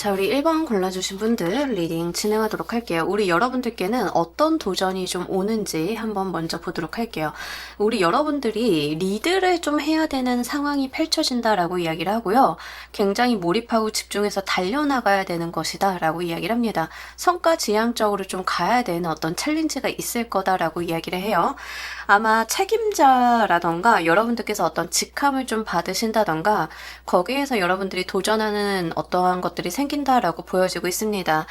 자, 우리 1번 골라주신 분들 리딩 진행하도록 할게요. 우리 여러분들께는 어떤 도전이 좀 오는지 한번 먼저 보도록 할게요. 우리 여러분들이 리드를 좀 해야 되는 상황이 펼쳐진다라고 이야기를 하고요. 굉장히 몰입하고 집중해서 달려나가야 되는 것이다 라고 이야기를 합니다. 성과 지향적으로 좀 가야 되는 어떤 챌린지가 있을 거다라고 이야기를 해요. 아마 책임자라던가 여러분들께서 어떤 직함을 좀 받으신다던가 거기에서 여러분들이 도전하는 어떠한 것들이 생긴다라고 보여지고 있습니다.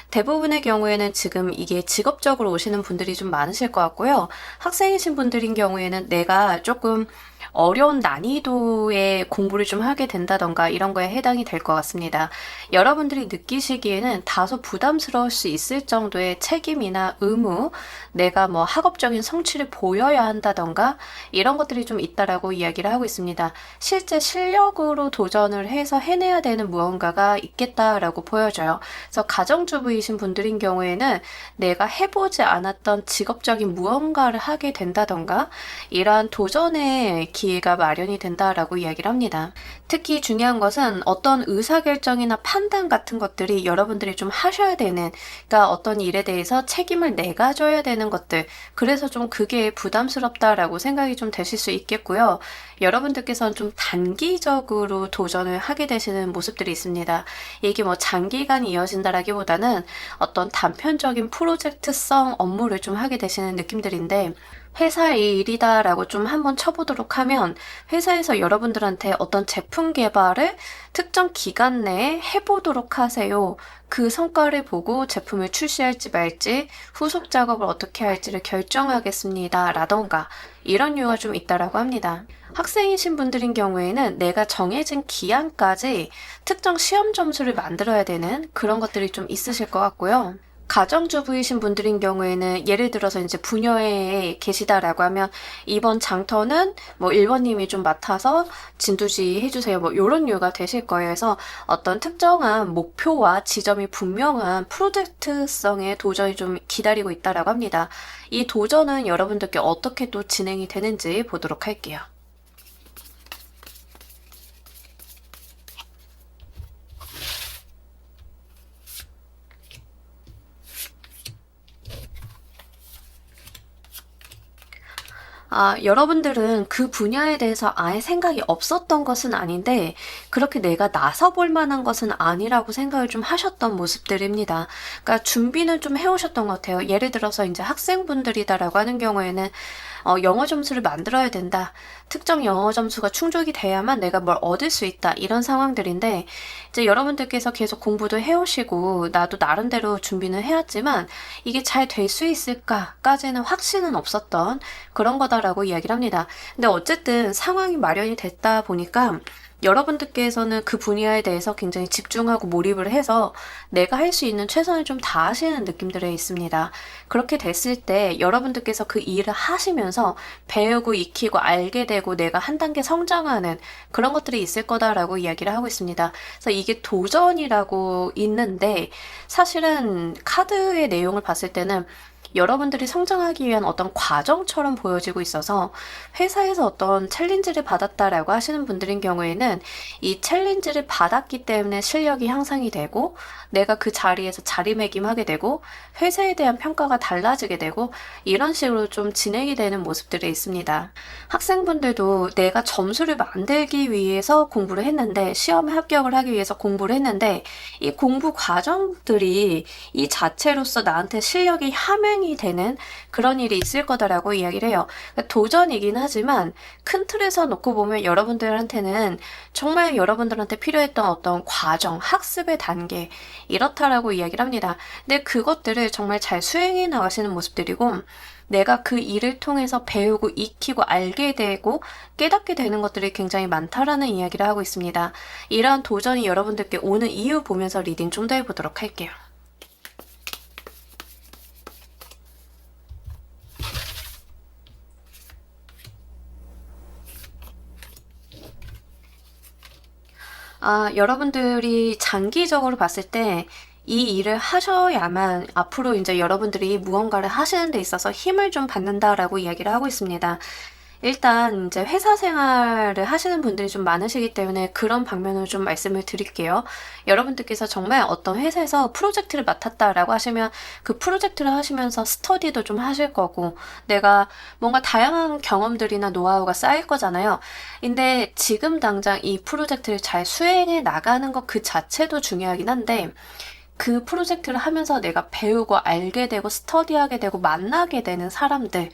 대부분의 경우에는 지금 이게 직업적으로 오시는 분들이 좀 많으실 것 같고요. 학생이신 분들인 경우에는 내가 조금 어려운 난이도의 공부를 좀 하게 된다던가 이런 거에 해당이 될 것 같습니다. 여러분들이 느끼시기에는 다소 부담스러울 수 있을 정도의 책임이나 의무, 내가 뭐 학업적인 성취를 보여야 한다던가 이런 것들이 좀 있다라고 이야기를 하고 있습니다. 실제 실력으로 도전을 해서 해내야 되는 무언가가 있겠다라고 보여져요. 그래서 가정주부이신 분들인 경우에는 내가 해보지 않았던 직업적인 무언가를 하게 된다던가 이러한 도전의 기회가 마련이 된다라고 이야기를 합니다. 특히 중요한 것은 어떤 의사결정이나 판단 같은 것들이 여러분들이 좀 하셔야 되는, 그러니까 어떤 일에 대해서 책임을 내가 져야 되는 것들, 그래서 좀 그게 부담스럽다라고 생각이 좀 되실 수 있겠고요. 여러분들께서는 좀 단기적으로 도전을 하게 되시는 모습들이 있습니다. 이게 뭐 장기간 이어진다라기보다는 어떤 단편적인 프로젝트성 업무를 좀 하게 되시는 느낌들인데, 회사의 일이다라고 좀 한번 쳐보도록 하면 회사에서 여러분들한테 어떤 제품 개발을 특정 기간 내에 해보도록 하세요. 그 성과를 보고 제품을 출시할지 말지 후속 작업을 어떻게 할지를 결정하겠습니다. 라던가 이런 류가 좀 있다라고 합니다. 학생이신 분들인 경우에는 내가 정해진 기한까지 특정 시험 점수를 만들어야 되는 그런 것들이 좀 있으실 것 같고요. 가정주부이신 분들인 경우에는 예를 들어서 이제 부녀에 계시다라고 하면 이번 장터는 뭐 1번님이 좀 맡아서 진두지 해주세요. 뭐 이런 류가 되실 거예요. 그래서 어떤 특정한 목표와 지점이 분명한 프로젝트성의 도전이 좀 기다리고 있다라고 합니다. 이 도전은 여러분들께 어떻게 또 진행이 되는지 보도록 할게요. 여러분들은 그 분야에 대해서 아예 생각이 없었던 것은 아닌데, 그렇게 내가 나서볼 만한 것은 아니라고 생각을 좀 하셨던 모습들입니다. 그러니까 준비는 좀 해오셨던 것 같아요. 예를 들어서 이제 학생분들이다라고 하는 경우에는 영어 점수를 만들어야 된다. 특정 영어 점수가 충족이 돼야만 내가 뭘 얻을 수 있다. 이런 상황들인데, 이제 여러분들께서 계속 공부도 해오시고, 나도 나름대로 준비는 해왔지만, 이게 잘 될 수 있을까까지는 확신은 없었던 그런 거다라고 이야기를 합니다. 근데 어쨌든 상황이 마련이 됐다 보니까, 여러분들께서는 그 분야에 대해서 굉장히 집중하고 몰입을 해서 내가 할 수 있는 최선을 좀 다하시는 느낌들이 있습니다. 그렇게 됐을 때 여러분들께서 그 일을 하시면서 배우고 익히고 알게 되고 내가 한 단계 성장하는 그런 것들이 있을 거다라고 이야기를 하고 있습니다. 그래서 이게 도전이라고 있는데 사실은 카드의 내용을 봤을 때는 여러분들이 성장하기 위한 어떤 과정처럼 보여지고 있어서 회사에서 어떤 챌린지를 받았다라고 하시는 분들인 경우에는 이 챌린지를 받았기 때문에 실력이 향상이 되고 내가 그 자리에서 자리매김하게 되고 회사에 대한 평가가 달라지게 되고 이런 식으로 좀 진행이 되는 모습들이 있습니다. 학생분들도 내가 점수를 만들기 위해서 공부를 했는데 시험에 합격을 하기 위해서 공부를 했는데 이 공부 과정들이 이 자체로서 나한테 실력이 함양이 되는 그런 일이 있을 거다라고 이야기를 해요. 그러니까 도전이긴 하지만 큰 틀에서 놓고 보면 여러분들한테는 정말 여러분들한테 필요했던 어떤 과정, 학습의 단계 이렇다라고 이야기를 합니다. 근데 그것들을 정말 잘 수행해 나가시는 모습들이고 내가 그 일을 통해서 배우고 익히고 알게 되고 깨닫게 되는 것들이 굉장히 많다라는 이야기를 하고 있습니다. 이러한 도전이 여러분들께 오는 이유 보면서 리딩 좀 더 해보도록 할게요. 여러분들이 장기적으로 봤을 때 이 일을 하셔야만 앞으로 이제 여러분들이 무언가를 하시는 데 있어서 힘을 좀 받는다라고 이야기를 하고 있습니다. 일단 이제 회사 생활을 하시는 분들이 좀 많으시기 때문에 그런 방면으로 좀 말씀을 드릴게요. 여러분들께서 정말 어떤 회사에서 프로젝트를 맡았다라고 하시면 그 프로젝트를 하시면서 스터디도 좀 하실 거고 내가 뭔가 다양한 경험들이나 노하우가 쌓일 거잖아요. 근데 지금 당장 이 프로젝트를 잘 수행해 나가는 것 그 자체도 중요하긴 한데 그 프로젝트를 하면서 내가 배우고 알게 되고 스터디하게 되고 만나게 되는 사람들이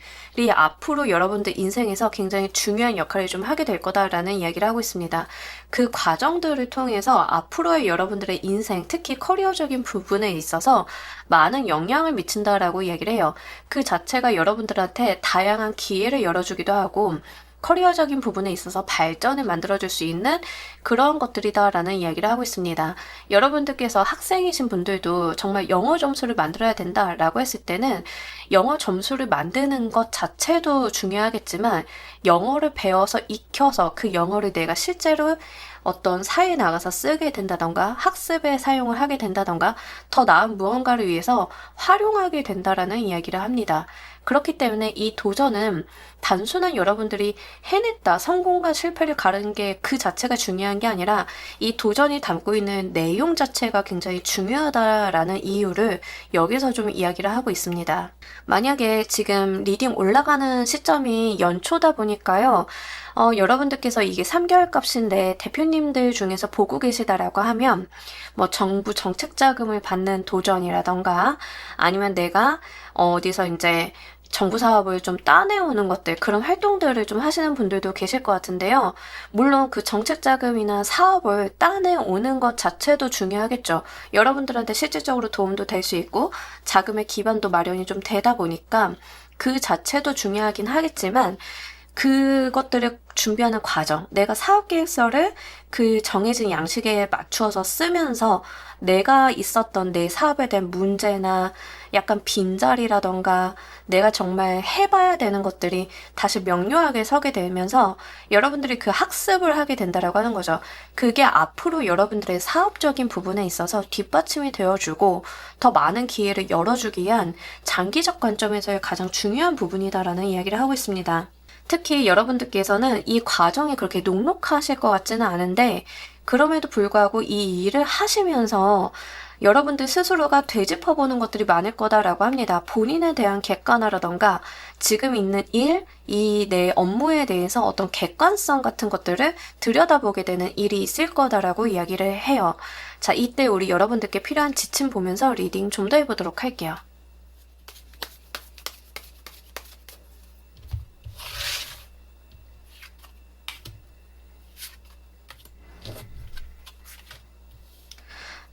앞으로 여러분들 인생에서 굉장히 중요한 역할을 좀 하게 될 거다라는 이야기를 하고 있습니다. 그 과정들을 통해서 앞으로의 여러분들의 인생, 특히 커리어적인 부분에 있어서 많은 영향을 미친다라고 이야기를 해요. 그 자체가 여러분들한테 다양한 기회를 열어주기도 하고 커리어적인 부분에 있어서 발전을 만들어줄 수 있는 그런 것들이다라는 이야기를 하고 있습니다. 여러분들께서 학생이신 분들도 정말 영어 점수를 만들어야 된다라고 했을 때는 영어 점수를 만드는 것 자체도 중요하겠지만 영어를 배워서 익혀서 그 영어를 내가 실제로 어떤 사회에 나가서 쓰게 된다던가 학습에 사용을 하게 된다던가 더 나은 무언가를 위해서 활용하게 된다라는 이야기를 합니다. 그렇기 때문에 이 도전은 단순한 여러분들이 해냈다, 성공과 실패를 가르는 게 그 자체가 중요한 게 아니라 이 도전이 담고 있는 내용 자체가 굉장히 중요하다라는 이유를 여기서 좀 이야기를 하고 있습니다. 만약에 지금 리딩 올라가는 시점이 연초다 보니까요. 여러분들께서 이게 3개월 값인데 대표님들 중에서 보고 계시다라고 하면 뭐 정부 정책 자금을 받는 도전이라던가 아니면 내가 어디서 이제 정부 사업을 좀 따내오는 것들, 그런 활동들을 좀 하시는 분들도 계실 것 같은데요. 물론 그 정책 자금이나 사업을 따내오는 것 자체도 중요하겠죠. 여러분들한테 실질적으로 도움도 될 수 있고 자금의 기반도 마련이 좀 되다 보니까 그 자체도 중요하긴 하겠지만 그것들을 준비하는 과정, 내가 사업계획서를 그 정해진 양식에 맞추어서 쓰면서 내가 있었던 내 사업에 대한 문제나 약간 빈자리라던가 내가 정말 해봐야 되는 것들이 다시 명료하게 서게 되면서 여러분들이 그 학습을 하게 된다라고 하는 거죠. 그게 앞으로 여러분들의 사업적인 부분에 있어서 뒷받침이 되어주고 더 많은 기회를 열어주기 위한 장기적 관점에서의 가장 중요한 부분이다라는 이야기를 하고 있습니다. 특히 여러분들께서는 이 과정이 그렇게 녹록하실 것 같지는 않은데 그럼에도 불구하고 이 일을 하시면서 여러분들 스스로가 되짚어보는 것들이 많을 거다라고 합니다. 본인에 대한 객관화라던가 지금 있는 일, 이 내 업무에 대해서 어떤 객관성 같은 것들을 들여다보게 되는 일이 있을 거다라고 이야기를 해요. 자, 이때 우리 여러분들께 필요한 지침 보면서 리딩 좀 더 해보도록 할게요.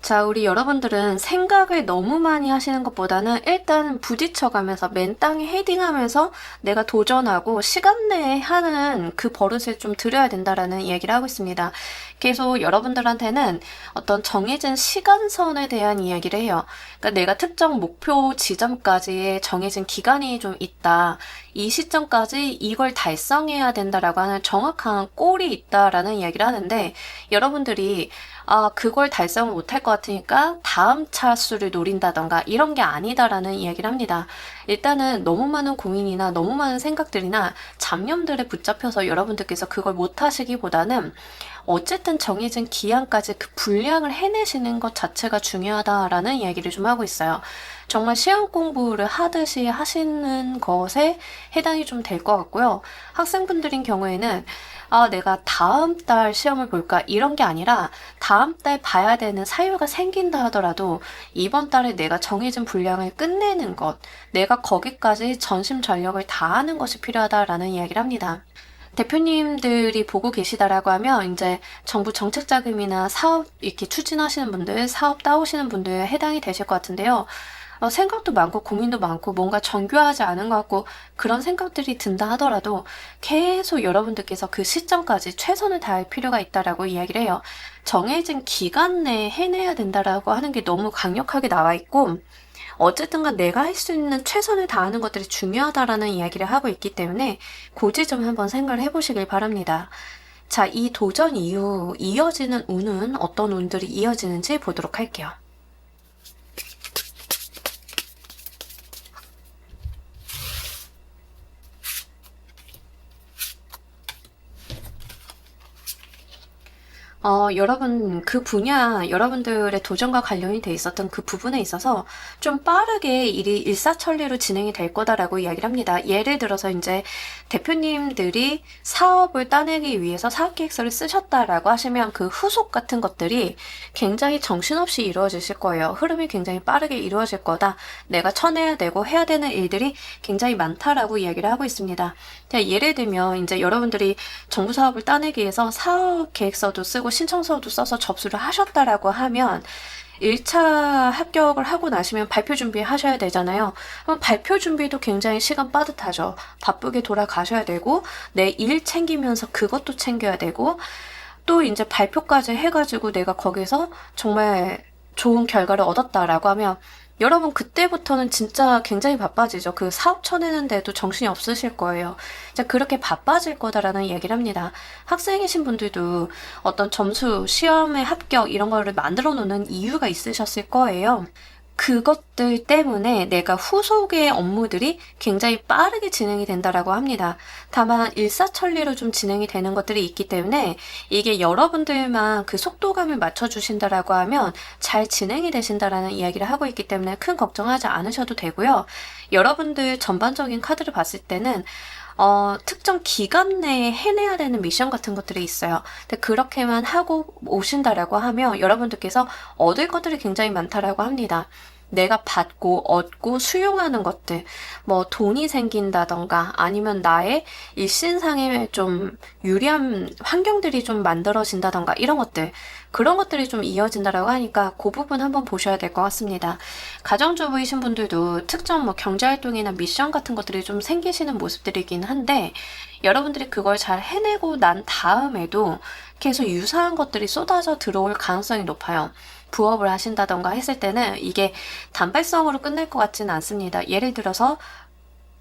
자, 우리 여러분들은 생각을 너무 많이 하시는 것보다는 일단 부딪혀가면서 맨 땅에 헤딩하면서 내가 도전하고 시간 내에 하는 그 버릇을 좀 들여야 된다라는 이야기를 하고 있습니다. 계속 여러분들한테는 어떤 정해진 시간선에 대한 이야기를 해요. 그러니까 내가 특정 목표 지점까지의 정해진 기간이 좀 있다. 이 시점까지 이걸 달성해야 된다라고 하는 정확한 골이 있다라는 이야기를 하는데 여러분들이 그걸 달성을 못할 것 같으니까 다음 차수를 노린다던가 이런 게 아니다라는 이야기를 합니다. 일단은 너무 많은 고민이나 너무 많은 생각들이나 잡념들에 붙잡혀서 여러분들께서 그걸 못하시기보다는 어쨌든 정해진 기한까지 그 분량을 해내시는 것 자체가 중요하다라는 이야기를 좀 하고 있어요. 정말 시험 공부를 하듯이 하시는 것에 해당이 좀 될 것 같고요. 학생분들인 경우에는 내가 다음 달 시험을 볼까? 이런 게 아니라 다음 달 봐야 되는 사유가 생긴다 하더라도 이번 달에 내가 정해진 분량을 끝내는 것, 내가 거기까지 전심전력을 다하는 것이 필요하다라는 이야기를 합니다. 대표님들이 보고 계시다라고 하면 이제 정부 정책 자금이나 사업 이렇게 추진하시는 분들, 사업 따오시는 분들 해당이 되실 것 같은데요. 생각도 많고 고민도 많고 뭔가 정교하지 않은 것 같고 그런 생각들이 든다 하더라도 계속 여러분들께서 그 시점까지 최선을 다할 필요가 있다라고 이야기를 해요. 정해진 기간 내에 해내야 된다라고 하는 게 너무 강력하게 나와 있고 어쨌든간 내가 할 수 있는 최선을 다하는 것들이 중요하다라는 이야기를 하고 있기 때문에 그 지점 한번 생각을 해보시길 바랍니다. 자, 이 도전 이후 이어지는 운은 어떤 운들이 이어지는지 보도록 할게요. 여러분, 그 분야, 여러분들의 도전과 관련이 돼 있었던 그 부분에 있어서 좀 빠르게 일이 일사천리로 진행이 될 거다라고 이야기를 합니다. 예를 들어서 이제 대표님들이 사업을 따내기 위해서 사업계획서를 쓰셨다라고 하시면 그 후속 같은 것들이 굉장히 정신없이 이루어지실 거예요. 흐름이 굉장히 빠르게 이루어질 거다. 내가 쳐내야 되고 해야 되는 일들이 굉장히 많다라고 이야기를 하고 있습니다. 예를 들면 이제 여러분들이 정부 사업을 따내기 위해서 사업 계획서도 쓰고 신청서도 써서 접수를 하셨다라고 하면 1차 합격을 하고 나시면 발표 준비하셔야 되잖아요. 그럼 발표 준비도 굉장히 시간 빠듯하죠. 바쁘게 돌아가셔야 되고 내 일 챙기면서 그것도 챙겨야 되고 또 이제 발표까지 해가지고 내가 거기서 정말 좋은 결과를 얻었다라고 하면 여러분 그때부터는 진짜 굉장히 바빠지죠. 그 사업 쳐내는데도 정신이 없으실 거예요. 이제 그렇게 바빠질 거다라는 얘기를 합니다. 학생이신 분들도 어떤 점수, 시험의 합격 이런 거를 만들어 놓는 이유가 있으셨을 거예요. 그것들 때문에 내가 후속의 업무들이 굉장히 빠르게 진행이 된다라고 합니다. 다만 일사천리로 좀 진행이 되는 것들이 있기 때문에 이게 여러분들만 그 속도감을 맞춰주신다라고 하면 잘 진행이 되신다라는 이야기를 하고 있기 때문에 큰 걱정하지 않으셔도 되고요. 여러분들 전반적인 카드를 봤을 때는 특정 기간 내에 해내야 되는 미션 같은 것들이 있어요. 근데 그렇게만 하고 오신다라고 하면 여러분들께서 얻을 것들이 굉장히 많다라고 합니다. 내가 받고 얻고 수용하는 것들, 뭐 돈이 생긴다던가 아니면 나의 일신상에 좀 유리한 환경들이 좀 만들어진다던가 이런 것들, 그런 것들이 좀 이어진다라고 하니까 그 부분 한번 보셔야 될 것 같습니다. 가정주부이신 분들도 특정 뭐 경제활동이나 미션 같은 것들이 좀 생기시는 모습들이긴 한데 여러분들이 그걸 잘 해내고 난 다음에도 계속 유사한 것들이 쏟아져 들어올 가능성이 높아요. 부업을 하신다던가 했을 때는 이게 단발성으로 끝날 것 같지는 않습니다. 예를 들어서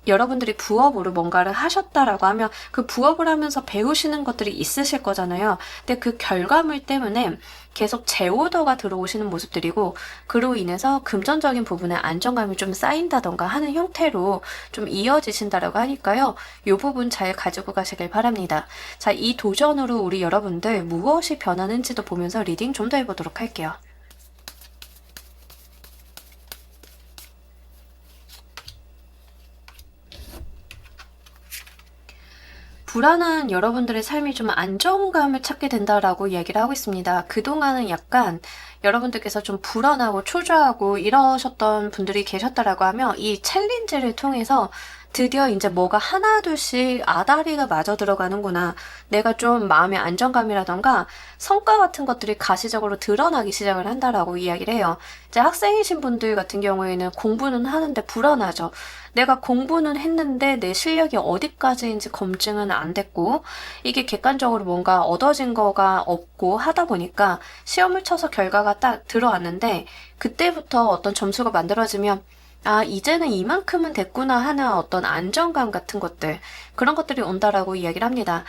여러분들이 부업으로 뭔가를 하셨다라고 하면 그 부업을 하면서 배우시는 것들이 있으실 거잖아요. 근데 그 결과물 때문에 계속 재오더가 들어오시는 모습들이고 그로 인해서 금전적인 부분에 안정감이 좀 쌓인다던가 하는 형태로 좀 이어지신다라고 하니까요. 이 부분 잘 가지고 가시길 바랍니다. 자, 이 도전으로 우리 여러분들 무엇이 변하는지도 보면서 리딩 좀 더 해보도록 할게요. 불안한 여러분들의 삶이 좀 안정감을 찾게 된다라고 이야기를 하고 있습니다. 그동안은 약간 여러분들께서 좀 불안하고 초조하고 이러셨던 분들이 계셨다라고 하면 이 챌린지를 통해서 드디어 이제 뭐가 하나둘씩 아다리가 맞아 들어가는구나. 내가 좀 마음의 안정감이라던가 성과 같은 것들이 가시적으로 드러나기 시작을 한다라고 이야기를 해요. 이제 학생이신 분들 같은 경우에는 공부는 하는데 불안하죠. 내가 공부는 했는데 내 실력이 어디까지인지 검증은 안 됐고 이게 객관적으로 뭔가 얻어진 거가 없고 하다 보니까 시험을 쳐서 결과가 딱 들어왔는데 그때부터 어떤 점수가 만들어지면 아, 이제는 이만큼은 됐구나 하는 어떤 안정감 같은 것들, 그런 것들이 온다라고 이야기를 합니다.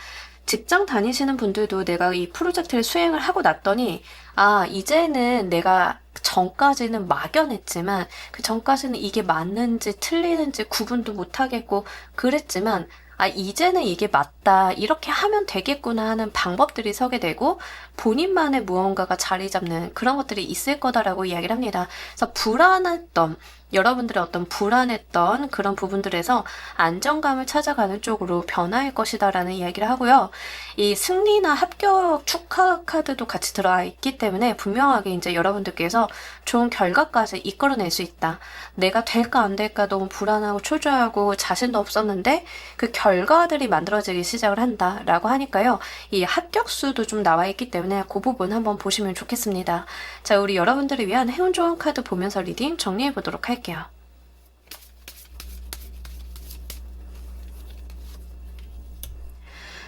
직장 다니시는 분들도 내가 이 프로젝트를 수행을 하고 났더니, 아, 이제는 내가 전까지는 막연했지만, 그 전까지는 이게 맞는지 틀리는지 구분도 못하겠고, 그랬지만, 아, 이제는 이게 맞다. 이렇게 하면 되겠구나 하는 방법들이 서게 되고, 본인만의 무언가가 자리 잡는 그런 것들이 있을 거다라고 이야기를 합니다. 그래서 불안했던, 여러분들의 어떤 불안했던 그런 부분들에서 안정감을 찾아가는 쪽으로 변화할 것이다라는 이야기를 하고요. 이 승리나 합격 축하 카드도 같이 들어와 있기 때문에 분명하게 이제 여러분들께서 좋은 결과까지 이끌어낼 수 있다. 내가 될까 안 될까 너무 불안하고 초조하고 자신도 없었는데 그 결과들이 만들어지기 시작을 한다라고 하니까요. 이 합격수도 좀 나와 있기 때문에 그 부분 한번 보시면 좋겠습니다. 자, 우리 여러분들을 위한 행운 좋은 카드 보면서 리딩 정리해 보도록 할게요.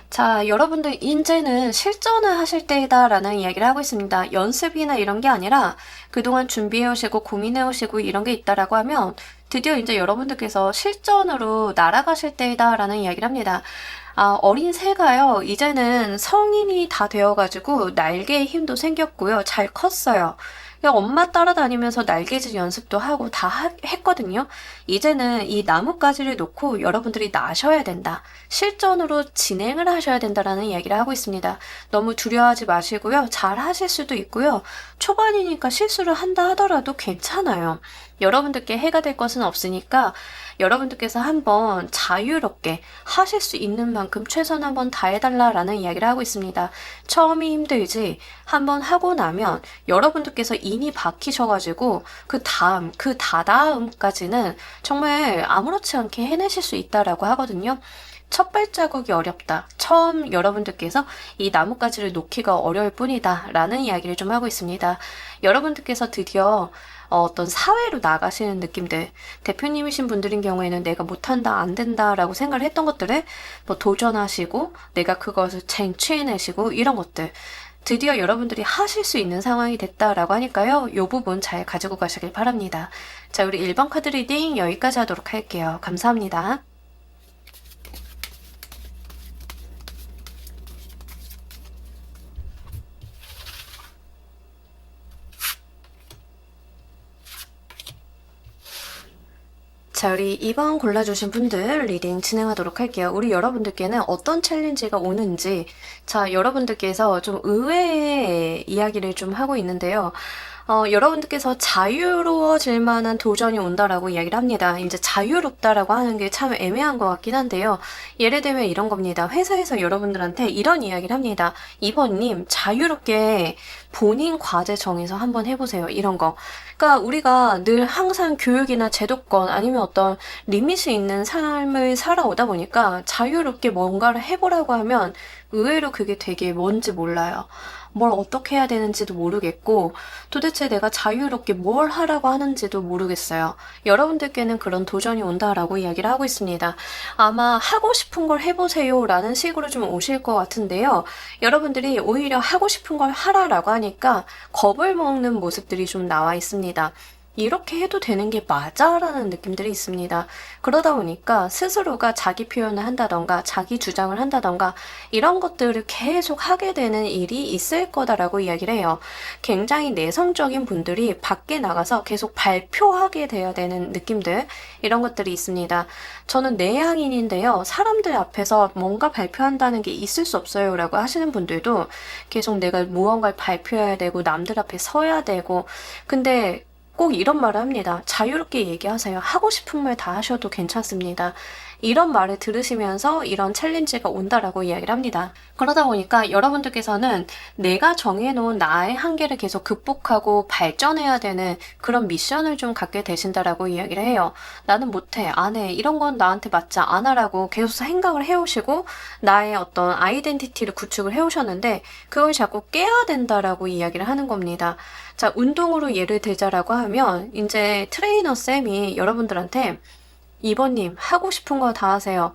자, 여러분들 이제는 실전을 하실 때이다라는 이야기를 하고 있습니다. 연습이나 이런 게 아니라 그동안 준비해 오시고 고민해 오시고 이런 게 있다라고 하면 드디어 이제 여러분들께서 실전으로 날아가실 때이다라는 이야기를 합니다. 아, 어린 새가요, 이제는 성인이 다 되어가지고 날개에 힘도 생겼고요. 잘 컸어요. 그냥 엄마 따라다니면서 날개짓 연습도 하고 다 했거든요. 이제는 이 나뭇가지를 놓고 여러분들이 나셔야 된다. 실전으로 진행을 하셔야 된다라는 이야기를 하고 있습니다. 너무 두려워하지 마시고요. 잘 하실 수도 있고요. 초반이니까 실수를 한다 하더라도 괜찮아요. 여러분들께 해가 될 것은 없으니까 여러분들께서 한번 자유롭게 하실 수 있는 만큼 최선 한번 다해달라라는 이야기를 하고 있습니다. 처음이 힘들지 한번 하고 나면 여러분들께서 인이 박히셔가지고 그 다다음까지는 정말 아무렇지 않게 해내실 수 있다라고 하거든요. 첫 발자국이 어렵다. 처음 여러분들께서 이 나뭇가지를 놓기가 어려울 뿐이다. 라는 이야기를 좀 하고 있습니다. 여러분들께서 드디어 어떤 사회로 나가시는 느낌들, 대표님이신 분들인 경우에는 내가 못한다, 안 된다 라고 생각을 했던 것들을 뭐 도전하시고 내가 그것을 쟁취해내시고 이런 것들 드디어 여러분들이 하실 수 있는 상황이 됐다라고 하니까요. 이 부분 잘 가지고 가시길 바랍니다. 자, 우리 1번 카드 리딩 여기까지 하도록 할게요. 감사합니다. 자, 우리 2번 골라주신 분들 리딩 진행하도록 할게요. 우리 여러분들께는 어떤 챌린지가 오는지, 자, 여러분들께서 좀 의외의 이야기를 좀 하고 있는데요. 여러분들께서 자유로워질 만한 도전이 온다라고 이야기를 합니다. 이제 자유롭다라고 하는 게 참 애매한 것 같긴 한데요. 예를 들면 이런 겁니다. 회사에서 여러분들한테 이런 이야기를 합니다. 2번님, 자유롭게 본인 과제 정해서 한번 해보세요. 이런 거. 그러니까 우리가 늘 항상 교육이나 제도권 아니면 어떤 리밋이 있는 삶을 살아오다 보니까 자유롭게 뭔가를 해보라고 하면 의외로 그게 되게 뭔지 몰라요. 뭘 어떻게 해야 되는지도 모르겠고 도대체 내가 자유롭게 뭘 하라고 하는지도 모르겠어요. 여러분들께는 그런 도전이 온다라고 이야기를 하고 있습니다. 아마 하고 싶은 걸 해보세요 라는 식으로 좀 오실 것 같은데요. 여러분들이 오히려 하고 싶은 걸 하라라고 하니까 겁을 먹는 모습들이 좀 나와 있습니다. 이렇게 해도 되는 게 맞아? 라는 느낌들이 있습니다. 그러다 보니까 스스로가 자기 표현을 한다던가 자기 주장을 한다던가 이런 것들을 계속 하게 되는 일이 있을 거다라고 이야기를 해요. 굉장히 내성적인 분들이 밖에 나가서 계속 발표하게 돼야 되는 느낌들 이런 것들이 있습니다. 저는 내향인인데요. 사람들 앞에서 뭔가 발표한다는 게 있을 수 없어요 라고 하시는 분들도 계속 내가 무언가를 발표해야 되고 남들 앞에 서야 되고 근데 꼭 이런 말을 합니다. 자유롭게 얘기하세요. 하고 싶은 말 다 하셔도 괜찮습니다. 이런 말을 들으시면서 이런 챌린지가 온다라고 이야기를 합니다. 그러다 보니까 여러분들께서는 내가 정해놓은 나의 한계를 계속 극복하고 발전해야 되는 그런 미션을 좀 갖게 되신다라고 이야기를 해요. 나는 못해, 안 해, 이런 건 나한테 맞지 않아라고 계속 생각을 해오시고 나의 어떤 아이덴티티를 구축을 해오셨는데 그걸 자꾸 깨야 된다라고 이야기를 하는 겁니다. 자, 운동으로 예를 들자라고 하면 이제 트레이너 쌤이 여러분들한테 2번님 하고 싶은 거 다 하세요.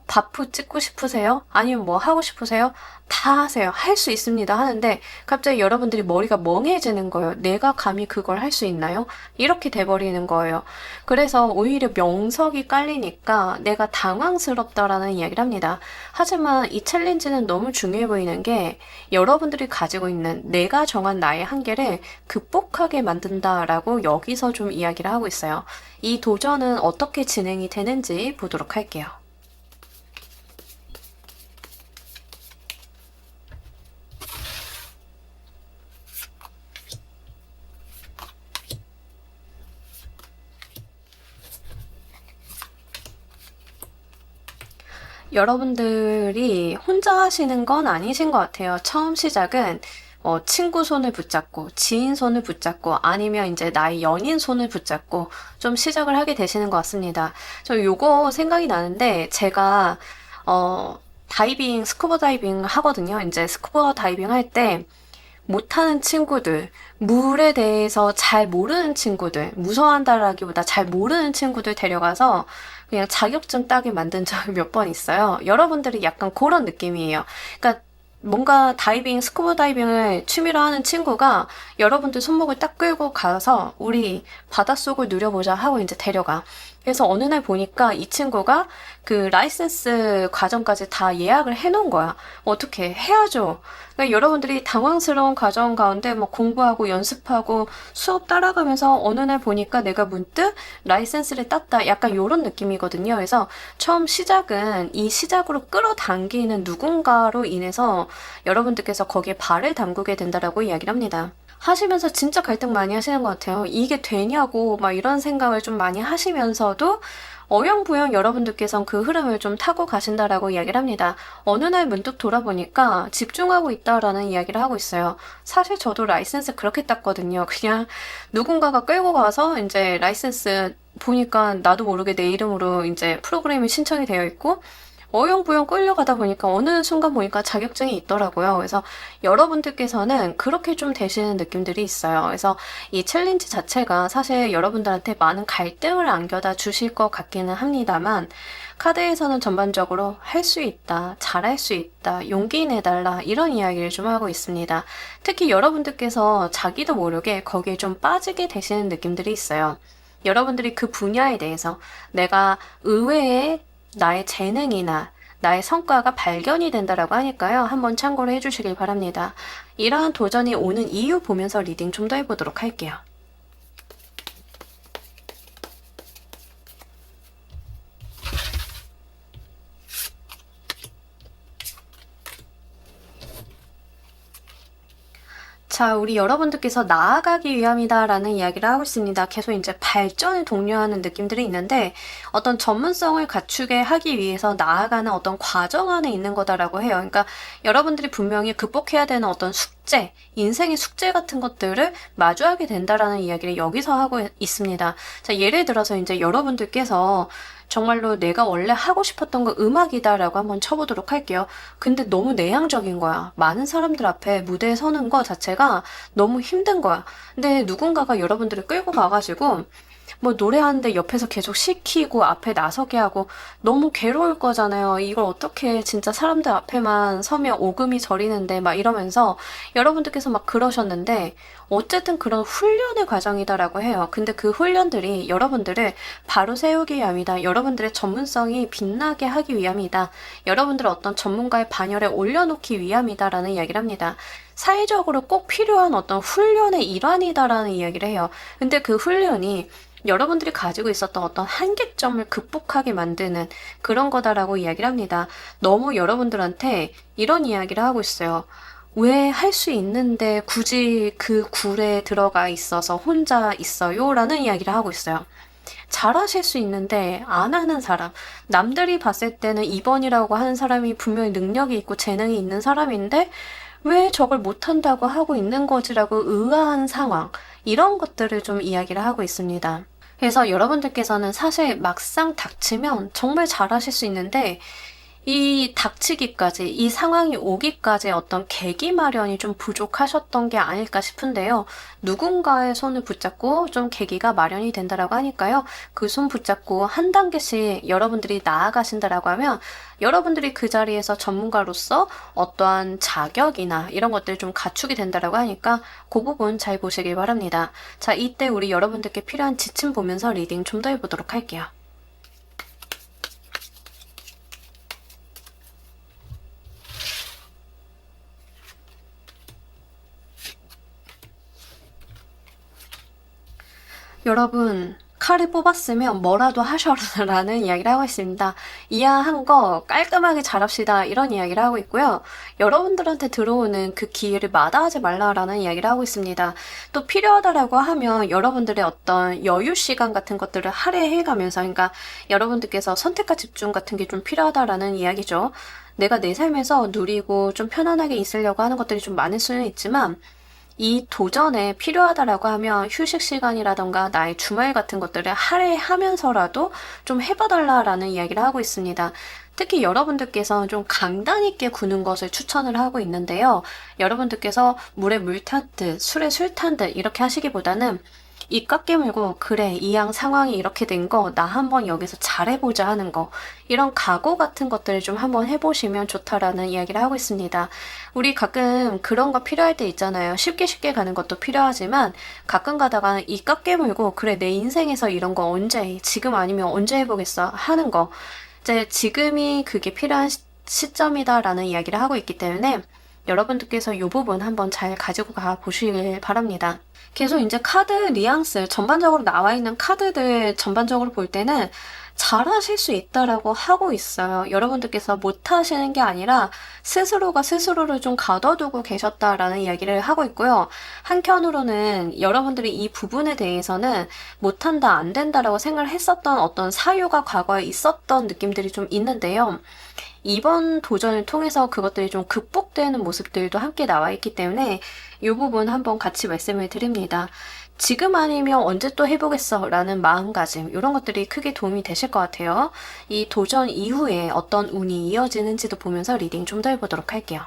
바프 찍고 싶으세요? 아니면 뭐 하고 싶으세요? 다 하세요. 할 수 있습니다. 하는데 갑자기 여러분들이 머리가 멍해지는 거예요. 내가 감히 그걸 할 수 있나요? 이렇게 돼버리는 거예요. 그래서 오히려 명석이 깔리니까 내가 당황스럽다라는 이야기를 합니다. 하지만 이 챌린지는 너무 중요해 보이는 게 여러분들이 가지고 있는 내가 정한 나의 한계를 극복하게 만든다라고 여기서 좀 이야기를 하고 있어요. 이 도전은 어떻게 진행이 되는지 보도록 할게요. 여러분들이 혼자 하시는 건 아니신 것 같아요. 처음 시작은 친구 손을 붙잡고 지인 손을 붙잡고 아니면 이제 나의 연인 손을 붙잡고 좀 시작을 하게 되시는 것 같습니다. 저 요거 생각이 나는데 제가 다이빙, 스쿠버 다이빙 하거든요. 이제 스쿠버 다이빙 할 때 못하는 친구들, 물에 대해서 잘 모르는 친구들, 무서워한다라기보다 잘 모르는 친구들 데려가서 그냥 자격증 따게 만든 적이 몇 번 있어요. 여러분들이 약간 그런 느낌이에요. 그러니까 뭔가 다이빙, 스쿠버 다이빙을 취미로 하는 친구가 여러분들 손목을 딱 끌고 가서 우리 바닷속을 누려보자 하고 이제 데려가. 그래서 어느 날 보니까 이 친구가 그 라이센스 과정까지 다 예약을 해놓은 거야. 어떻게 해야죠. 그러니까 여러분들이 당황스러운 과정 가운데 뭐 공부하고 연습하고 수업 따라가면서 어느 날 보니까 내가 문득 라이센스를 땄다. 약간 이런 느낌이거든요. 그래서 처음 시작은 이 시작으로 끌어당기는 누군가로 인해서 여러분들께서 거기에 발을 담그게 된다라고 이야기를 합니다. 하시면서 진짜 갈등 많이 하시는 것 같아요. 이게 되냐고 막 이런 생각을 좀 많이 하시면서도 어영부영 여러분들께서는 그 흐름을 좀 타고 가신다라고 이야기를 합니다. 어느 날 문득 돌아보니까 집중하고 있다라는 이야기를 하고 있어요. 사실 저도 라이센스 그렇게 땄거든요. 그냥 누군가가 끌고 가서 이제 라이센스 보니까 나도 모르게 내 이름으로 이제 프로그램이 신청이 되어 있고 어영부영 끌려가다 보니까 어느 순간 보니까 자격증이 있더라고요. 그래서 여러분들께서는 그렇게 좀 되시는 느낌들이 있어요. 그래서 이 챌린지 자체가 사실 여러분들한테 많은 갈등을 안겨다 주실 것 같기는 합니다만 카드에서는 전반적으로 할 수 있다, 잘할 수 있다, 용기 내달라 이런 이야기를 좀 하고 있습니다. 특히 여러분들께서 자기도 모르게 거기에 좀 빠지게 되시는 느낌들이 있어요. 여러분들이 그 분야에 대해서 내가 의외의 나의 재능이나 나의 성과가 발견이 된다라고 하니까요. 한번 참고를 해주시길 바랍니다. 이러한 도전이 오는 이유 보면서 리딩 좀 더 해보도록 할게요. 자, 우리 여러분들께서 나아가기 위함이다라는 이야기를 하고 있습니다. 계속 이제 발전을 독려하는 느낌들이 있는데 어떤 전문성을 갖추게 하기 위해서 나아가는 어떤 과정 안에 있는 거다라고 해요. 그러니까 여러분들이 분명히 극복해야 되는 어떤 숙제, 인생의 숙제 같은 것들을 마주하게 된다라는 이야기를 여기서 하고 있습니다. 자, 예를 들어서 이제 여러분들께서 정말로 내가 원래 하고 싶었던 거 음악이다라고 한번 쳐보도록 할게요. 근데 너무 내향적인 거야. 많은 사람들 앞에 무대에 서는 거 자체가 너무 힘든 거야. 근데 누군가가 여러분들을 끌고 가가지고 뭐 노래하는데 옆에서 계속 시키고 앞에 나서게 하고 너무 괴로울 거잖아요. 이걸 어떻게 진짜 사람들 앞에만 서면 오금이 저리는데 막 이러면서 여러분들께서 막 그러셨는데 어쨌든 그런 훈련의 과정이다라고 해요. 근데 그 훈련들이 여러분들을 바로 세우기 위함이다. 여러분들의 전문성이 빛나게 하기 위함이다. 여러분들을 어떤 전문가의 반열에 올려놓기 위함이다라는 이야기를 합니다. 사회적으로 꼭 필요한 어떤 훈련의 일환이다라는 이야기를 해요. 근데 그 훈련이 여러분들이 가지고 있었던 어떤 한계점을 극복하게 만드는 그런 거다라고 이야기를 합니다. 너무 여러분들한테 이런 이야기를 하고 있어요. 왜 할 수 있는데 굳이 그 굴에 들어가 있어서 혼자 있어요? 라는 이야기를 하고 있어요. 잘하실 수 있는데 안 하는 사람, 남들이 봤을 때는 2번이라고 하는 사람이 분명히 능력이 있고 재능이 있는 사람인데 왜 저걸 못한다고 하고 있는 거지라고 의아한 상황, 이런 것들을 좀 이야기를 하고 있습니다. 그래서 여러분들께서는 사실 막상 닥치면 정말 잘하실 수 있는데 이 닥치기까지, 이 상황이 오기까지 어떤 계기 마련이 좀 부족하셨던 게 아닐까 싶은데요. 누군가의 손을 붙잡고 좀 계기가 마련이 된다라고 하니까요. 그 손 붙잡고 한 단계씩 여러분들이 나아가신다라고 하면 여러분들이 그 자리에서 전문가로서 어떠한 자격이나 이런 것들을 좀 갖추게 된다라고 하니까 그 부분 잘 보시길 바랍니다. 자, 이때 우리 여러분들께 필요한 지침 보면서 리딩 좀 더 해보도록 할게요. 여러분, 칼을 뽑았으면 뭐라도 하셔라라는 이야기를 하고 있습니다. 이해한 거 깔끔하게 잘합시다 이런 이야기를 하고 있고요. 여러분들한테 들어오는 그 기회를 마다하지 말라라는 이야기를 하고 있습니다. 또 필요하다라고 하면 여러분들의 어떤 여유 시간 같은 것들을 할애해가면서, 그러니까 여러분들께서 선택과 집중 같은 게 좀 필요하다라는 이야기죠. 내가 내 삶에서 누리고 좀 편안하게 있으려고 하는 것들이 좀 많을 수는 있지만 이 도전에 필요하다라고 하면 휴식 시간이라던가 나의 주말 같은 것들을 할애하면서라도 좀 해봐달라라는 이야기를 하고 있습니다. 특히 여러분들께서 좀 강단 있게 구는 것을 추천을 하고 있는데요. 여러분들께서 물에 물 탄 듯, 술에 술 탄 듯 이렇게 하시기보다는 입 꽉 깨물고 그래 이왕 상황이 이렇게 된 거 나 한번 여기서 잘해보자 하는 거 이런 각오 같은 것들을 좀 한번 해보시면 좋다라는 이야기를 하고 있습니다. 우리 가끔 그런 거 필요할 때 있잖아요. 쉽게 쉽게 가는 것도 필요하지만 가끔 가다가 입 꽉 깨물고 그래 내 인생에서 이런 거 언제 해? 지금 아니면 언제 해보겠어 하는 거 이제 지금이 그게 필요한 시점이다라는 이야기를 하고 있기 때문에 여러분들께서 이 부분 한번 잘 가지고 가 보시길 바랍니다. 계속 이제 카드 뉘앙스, 전반적으로 나와 있는 카드들 전반적으로 볼 때는 잘하실 수 있다라고 하고 있어요. 여러분들께서 못하시는 게 아니라 스스로가 스스로를 좀 가둬두고 계셨다라는 이야기를 하고 있고요. 한편으로는 여러분들이 이 부분에 대해서는 못한다, 안 된다라고 생각을 했었던 어떤 사유가 과거에 있었던 느낌들이 좀 있는데요. 이번 도전을 통해서 그것들이 좀 극복되는 모습들도 함께 나와 있기 때문에 이 부분 한번 같이 말씀을 드립니다. 지금 아니면 언제 또 해보겠어 라는 마음가짐 이런 것들이 크게 도움이 되실 것 같아요. 이 도전 이후에 어떤 운이 이어지는지도 보면서 리딩 좀 더 해보도록 할게요.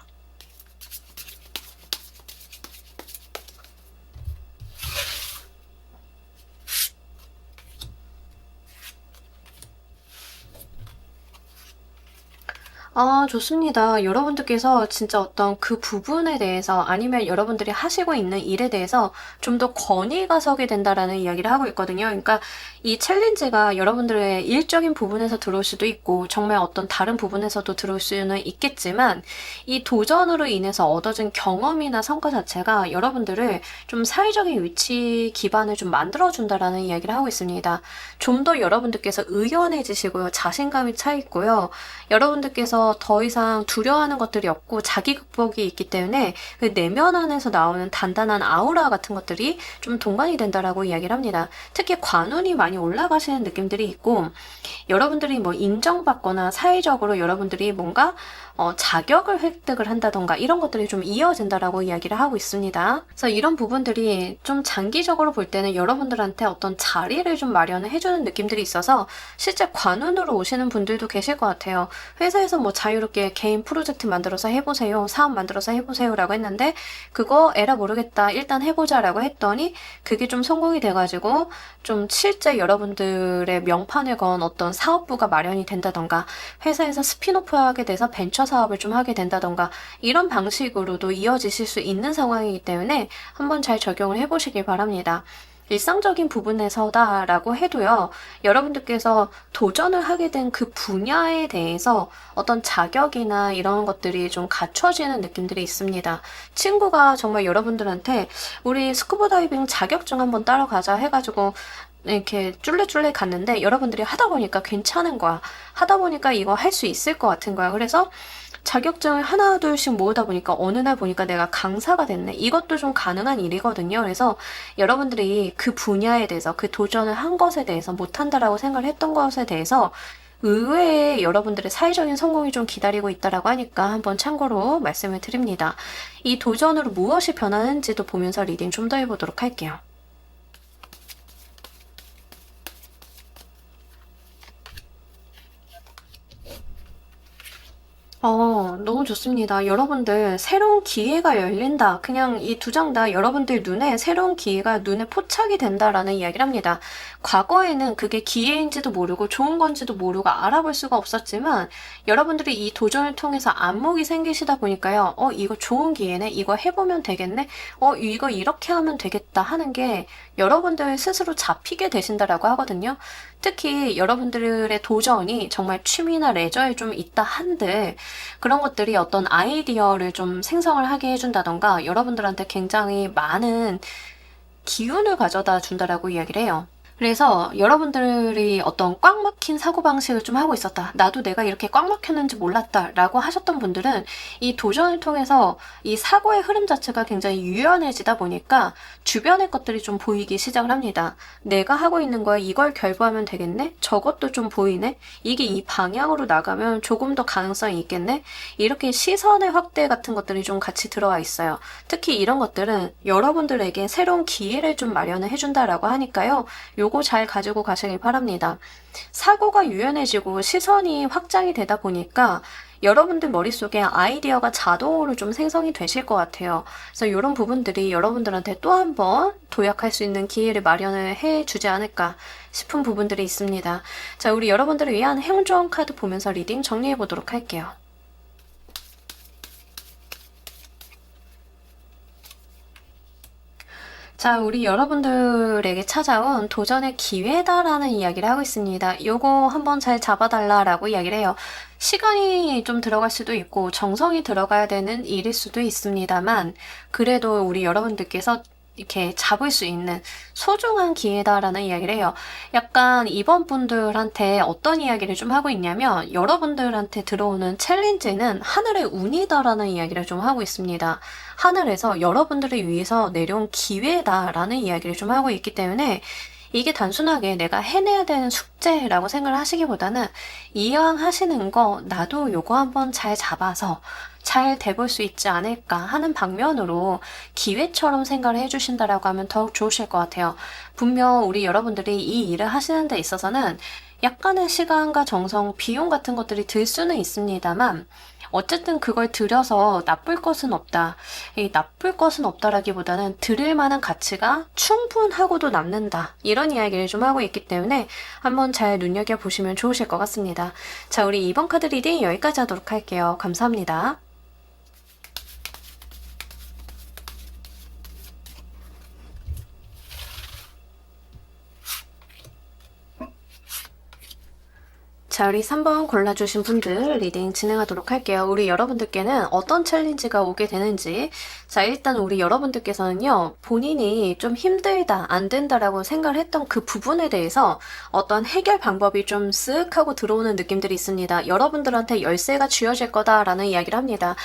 아, 좋습니다. 여러분들께서 진짜 어떤 그 부분에 대해서 아니면 여러분들이 하시고 있는 일에 대해서 좀 더 권위가 서게 된다라는 이야기를 하고 있거든요. 그러니까 이 챌린지가 여러분들의 일적인 부분에서 들어올 수도 있고 정말 어떤 다른 부분에서도 들어올 수는 있겠지만 이 도전으로 인해서 얻어진 경험이나 성과 자체가 여러분들을 좀 사회적인 위치 기반을 좀 만들어준다라는 이야기를 하고 있습니다. 좀 더 여러분들께서 의연해지시고요. 자신감이 차 있고요. 여러분들께서 더 이상 두려워하는 것들이 없고 자기 극복이 있기 때문에 그 내면 안에서 나오는 단단한 아우라 같은 것들이 좀 동반이 된다라고 이야기를 합니다. 특히 관운이 많이 올라가시는 느낌들이 있고 여러분들이 뭐 인정받거나 사회적으로 여러분들이 뭔가 자격을 획득을 한다던가 이런 것들이 좀 이어진다라고 이야기를 하고 있습니다. 그래서 이런 부분들이 좀 장기적으로 볼 때는 여러분들한테 어떤 자리를 좀 마련을 해주는 느낌들이 있어서 실제 관운으로 오시는 분들도 계실 것 같아요. 회사에서 뭐 자유롭게 개인 프로젝트 만들어서 해보세요. 사업 만들어서 해보세요. 라고 했는데 그거 에라 모르겠다. 일단 해보자 라고 했더니 그게 좀 성공이 돼가지고 좀 실제 여러분들의 명판을 건 어떤 사업부가 마련이 된다던가 회사에서 스피노프 하게 돼서 벤처 사업을 좀 하게 된다던가 이런 방식으로도 이어지실 수 있는 상황이기 때문에 한번 잘 적용을 해보시길 바랍니다. 일상적인 부분에서다라고 해도요, 여러분들께서 도전을 하게 된 그 분야에 대해서 어떤 자격이나 이런 것들이 좀 갖춰지는 느낌들이 있습니다. 친구가 정말 여러분들한테 우리 스쿠버 다이빙 자격증 한번 따러 가자 해가지고 이렇게 쫄래쫄래 갔는데 여러분들이 하다 보니까 괜찮은 거야. 하다 보니까 이거 할 수 있을 것 같은 거야. 그래서 자격증을 하나 둘씩 모으다 보니까 어느 날 보니까 내가 강사가 됐네. 이것도 좀 가능한 일이거든요. 그래서 여러분들이 그 분야에 대해서 그 도전을 한 것에 대해서 못한다라고 생각을 했던 것에 대해서 의외의 여러분들의 사회적인 성공이 좀 기다리고 있다라고 하니까 한번 참고로 말씀을 드립니다. 이 도전으로 무엇이 변하는지도 보면서 리딩 좀 더 해보도록 할게요. 너무 좋습니다. 여러분들, 새로운 기회가 열린다. 그냥 이 두 장 다 여러분들 눈에 새로운 기회가 눈에 포착이 된다라는 이야기를 합니다. 과거에는 그게 기회인지도 모르고 좋은 건지도 모르고 알아볼 수가 없었지만 여러분들이 이 도전을 통해서 안목이 생기시다 보니까요. 이거 좋은 기회네. 이거 해보면 되겠네. 이거 이렇게 하면 되겠다 하는 게 여러분들 스스로 잡히게 되신다라고 하거든요. 특히 여러분들의 도전이 정말 취미나 레저에 좀 있다 한들 그런 것들이 어떤 아이디어를 좀 생성을 하게 해준다던가 여러분들한테 굉장히 많은 기운을 가져다 준다라고 이야기를 해요. 그래서 여러분들이 어떤 꽉 막힌 사고방식을 좀 하고 있었다. 나도 내가 이렇게 꽉 막혔는지 몰랐다. 라고 하셨던 분들은 이 도전을 통해서 이 사고의 흐름 자체가 굉장히 유연해지다 보니까 주변의 것들이 좀 보이기 시작을 합니다. 내가 하고 있는 거에 이걸 결부하면 되겠네? 저것도 좀 보이네? 이게 이 방향으로 나가면 조금 더 가능성이 있겠네? 이렇게 시선의 확대 같은 것들이 좀 같이 들어와 있어요. 특히 이런 것들은 여러분들에게 새로운 기회를 좀 마련을 해준다라고 하니까요. 요거 잘 가지고 가시길 바랍니다. 사고가 유연해지고 시선이 확장이 되다 보니까 여러분들 머릿속에 아이디어가 자동으로 좀 생성이 되실 것 같아요. 그래서 이런 부분들이 여러분들한테 또 한 번 도약할 수 있는 기회를 마련을 해주지 않을까 싶은 부분들이 있습니다. 자, 우리 여러분들을 위한 행운조언 카드 보면서 리딩 정리해 보도록 할게요. 자, 우리 여러분들에게 찾아온 도전의 기회다라는 이야기를 하고 있습니다. 요거 한번 잘 잡아달라라고 이야기를 해요. 시간이 좀 들어갈 수도 있고 정성이 들어가야 되는 일일 수도 있습니다만 그래도 우리 여러분들께서 이렇게 잡을 수 있는 소중한 기회다라는 이야기를 해요. 약간 이번 분들한테 어떤 이야기를 좀 하고 있냐면 여러분들한테 들어오는 챌린지는 하늘의 운이다라는 이야기를 좀 하고 있습니다. 하늘에서 여러분들을 위해서 내려온 기회다라는 이야기를 좀 하고 있기 때문에 이게 단순하게 내가 해내야 되는 숙제라고 생각을 하시기보다는 이왕 하시는 거 나도 요거 한번 잘 잡아서 잘 돼볼 수 있지 않을까 하는 방면으로 기회처럼 생각을 해주신다라고 하면 더욱 좋으실 것 같아요. 분명 우리 여러분들이 이 일을 하시는 데 있어서는 약간의 시간과 정성, 비용 같은 것들이 들 수는 있습니다만 어쨌든 그걸 들여서 나쁠 것은 없다. 이 나쁠 것은 없다라기보다는 들을 만한 가치가 충분하고도 남는다. 이런 이야기를 좀 하고 있기 때문에 한번 잘 눈여겨보시면 좋으실 것 같습니다. 자, 우리 이번 카드 리딩 여기까지 하도록 할게요. 감사합니다. 자, 우리 3번 골라주신 분들 리딩 진행하도록 할게요. 우리 여러분들께는 어떤 챌린지가 오게 되는지. 자, 일단 우리 여러분들께서는요, 본인이 좀 힘들다, 안 된다라고 생각을 했던 그 부분에 대해서 어떤 해결 방법이 좀 쓱 하고 들어오는 느낌들이 있습니다. 여러분들한테 열쇠가 쥐어질 거다라는 이야기를 합니다.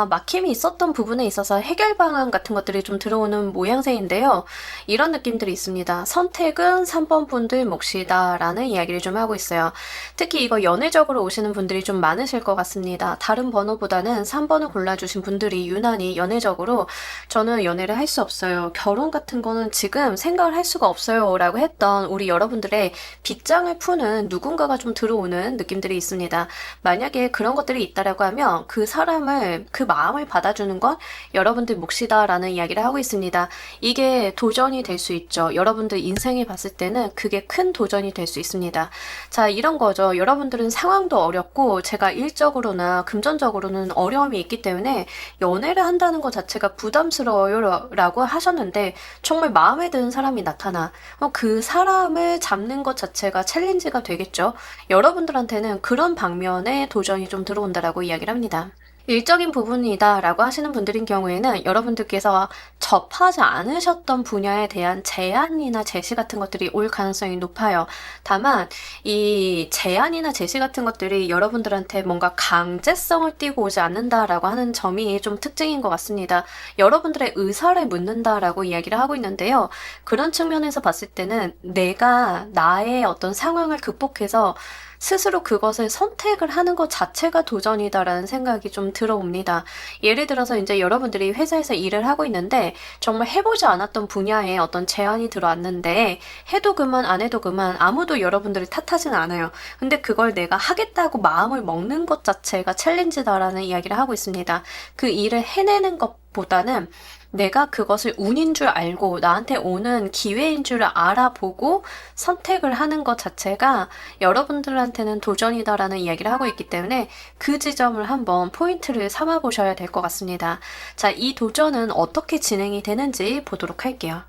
막힘이 있었던 부분에 있어서 해결 방안 같은 것들이 좀 들어오는 모양새인데요. 이런 느낌들이 있습니다. 선택은 3번 분들 몫이다 라는 이야기를 좀 하고 있어요. 특히 이거 연애적으로 오시는 분들이 좀 많으실 것 같습니다. 다른 번호보다는 3번을 골라주신 분들이 유난히 연애적으로 저는 연애를 할 수 없어요. 결혼 같은 거는 지금 생각을 할 수가 없어요 라고 했던 우리 여러분들의 빗장을 푸는 누군가가 좀 들어오는 느낌들이 있습니다. 만약에 그런 것들이 있다라고 하면 그 사람을 그 마음을 받아주는 건 여러분들 몫이다라는 이야기를 하고 있습니다. 이게 도전이 될 수 있죠. 여러분들 인생에 봤을 때는 그게 큰 도전이 될 수 있습니다. 자, 이런 거죠. 여러분들은 상황도 어렵고 제가 일적으로나 금전적으로는 어려움이 있기 때문에 연애를 한다는 것 자체가 부담스러워요 라고 하셨는데 정말 마음에 드는 사람이 나타나 그 사람을 잡는 것 자체가 챌린지가 되겠죠. 여러분들한테는 그런 방면의 도전이 좀 들어온다라고 이야기를 합니다. 일적인 부분이다 라고 하시는 분들인 경우에는 여러분들께서 접하지 않으셨던 분야에 대한 제안이나 제시 같은 것들이 올 가능성이 높아요. 다만 이 제안이나 제시 같은 것들이 여러분들한테 뭔가 강제성을 띠고 오지 않는다라고 하는 점이 좀 특징인 것 같습니다. 여러분들의 의사를 묻는다라고 이야기를 하고 있는데요. 그런 측면에서 봤을 때는 내가 나의 어떤 상황을 극복해서 스스로 그것을 선택을 하는 것 자체가 도전이다라는 생각이 좀 들어옵니다. 예를 들어서 이제 여러분들이 회사에서 일을 하고 있는데 정말 해보지 않았던 분야에 어떤 제안이 들어왔는데 해도 그만 안 해도 그만 아무도 여러분들을 탓하진 않아요. 근데 그걸 내가 하겠다고 마음을 먹는 것 자체가 챌린지다라는 이야기를 하고 있습니다. 그 일을 해내는 것보다는 내가 그것을 운인 줄 알고 나한테 오는 기회인 줄 알아보고 선택을 하는 것 자체가 여러분들한테는 도전이다라는 이야기를 하고 있기 때문에 그 지점을 한번 포인트를 삼아 보셔야 될 것 같습니다. 자, 이 도전은 어떻게 진행이 되는지 보도록 할게요.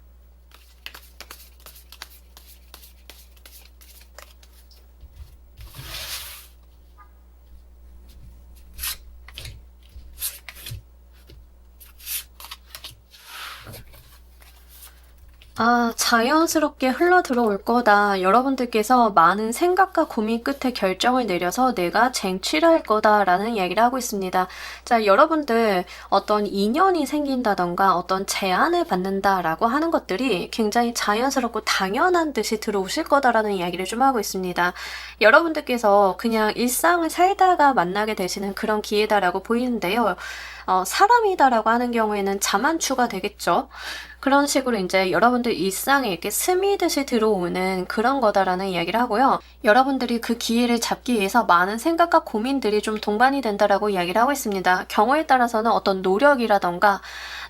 자연스럽게 흘러 들어올 거다. 여러분들께서 많은 생각과 고민 끝에 결정을 내려서 내가 쟁취를 할 거다라는 이야기를 하고 있습니다. 자, 여러분들 어떤 인연이 생긴다던가 어떤 제안을 받는다라고 하는 것들이 굉장히 자연스럽고 당연한 듯이 들어오실 거다라는 이야기를 좀 하고 있습니다. 여러분들께서 그냥 일상을 살다가 만나게 되시는 그런 기회다라고 보이는데요. 사람이다라고 하는 경우에는 자만추가 되겠죠. 그런 식으로 이제 여러분들 여러분들 일상에 이렇게 스미듯이 들어오는 그런 거다라는 이야기를 하고요. 여러분들이 그 기회를 잡기 위해서 많은 생각과 고민들이 좀 동반이 된다라고 이야기를 하고 있습니다. 경우에 따라서는 어떤 노력이라던가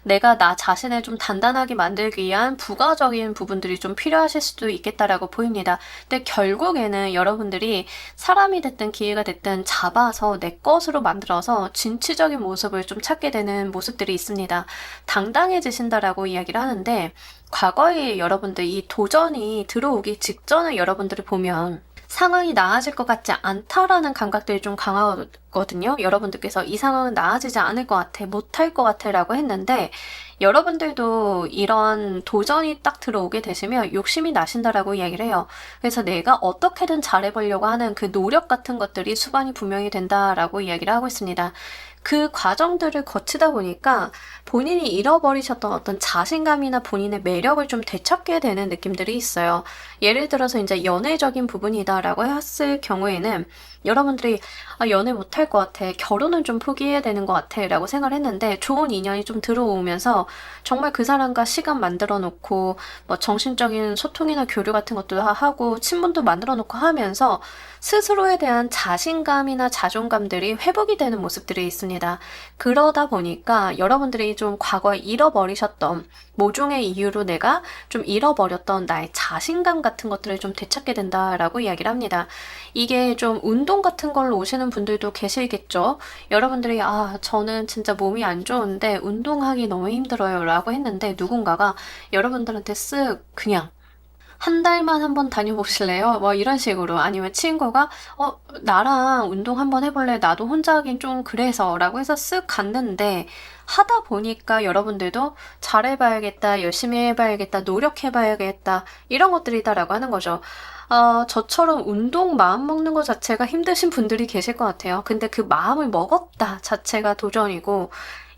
내가 나 자신을 좀 단단하게 만들기 위한 부가적인 부분들이 좀 필요하실 수도 있겠다라고 보입니다. 근데 결국에는 여러분들이 사람이 됐든 기회가 됐든 잡아서 내 것으로 만들어서 진취적인 모습을 좀 찾게 되는 모습들이 있습니다. 당당해지신다라고 이야기를 하는데, 과거에 여러분들 이 도전이 들어오기 직전에 여러분들을 보면 상황이 나아질 것 같지 않다라는 감각들이 좀 강하거든요. 여러분들께서 이 상황은 나아지지 않을 것 같아, 못할 것 같아 라고 했는데, 여러분들도 이런 도전이 딱 들어오게 되시면 욕심이 나신다라고 이야기를 해요. 그래서 내가 어떻게든 잘해보려고 하는 그 노력 같은 것들이 수반이 분명히 된다라고 이야기를 하고 있습니다. 그 과정들을 거치다 보니까 본인이 잃어버리셨던 어떤 자신감이나 본인의 매력을 좀 되찾게 되는 느낌들이 있어요. 예를 들어서 이제 연애적인 부분이다라고 했을 경우에는 여러분들이 연애 못할 것 같아, 결혼은 좀 포기해야 되는 것 같아 라고 생각을 했는데, 좋은 인연이 좀 들어오면서 정말 그 사람과 시간 만들어 놓고 뭐 정신적인 소통이나 교류 같은 것도 하고 친분도 만들어 놓고 하면서 스스로에 대한 자신감이나 자존감들이 회복이 되는 모습들이 있습니다. 그러다 보니까 여러분들이 좀 과거에 잃어버리셨던, 모종의 이유로 내가 좀 잃어버렸던 나의 자신감 같은 것들을 좀 되찾게 된다라고 이야기를 합니다. 이게 좀 운동 같은 걸로 오시는 분들도 계시겠죠. 여러분들이 저는 진짜 몸이 안 좋은데 운동하기 너무 힘들어요 라고 했는데, 누군가가 여러분들한테 쓱 그냥 한 달만 한번 다녀보실래요? 뭐 이런 식으로. 아니면 친구가 나랑 운동 한번 해볼래? 나도 혼자 하긴 좀 그래서 라고 해서 쓱 갔는데, 하다 보니까 여러분들도 잘해봐야겠다, 열심히 해봐야겠다, 노력해봐야겠다, 이런 것들이다라고 하는 거죠. 저처럼 운동 마음 먹는 것 자체가 힘드신 분들이 계실 것 같아요. 근데 그 마음을 먹었다 자체가 도전이고,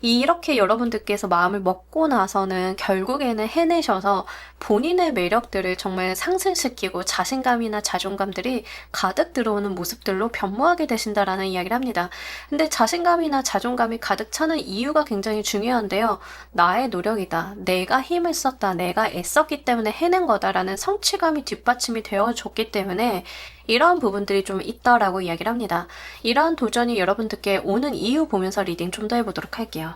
이렇게 여러분들께서 마음을 먹고 나서는 결국에는 해내셔서 본인의 매력들을 정말 상승시키고 자신감이나 자존감들이 가득 들어오는 모습들로 변모하게 되신다라는 이야기를 합니다. 근데 자신감이나 자존감이 가득 차는 이유가 굉장히 중요한데요. 나의 노력이다, 내가 힘을 썼다, 내가 애썼기 때문에 해낸 거다라는 성취감이 뒷받침이 되어줬기 때문에 이러한 부분들이 좀 있다라고 이야기를 합니다. 이러한 도전이 여러분들께 오는 이유 보면서 리딩 좀 더 해보도록 할게요.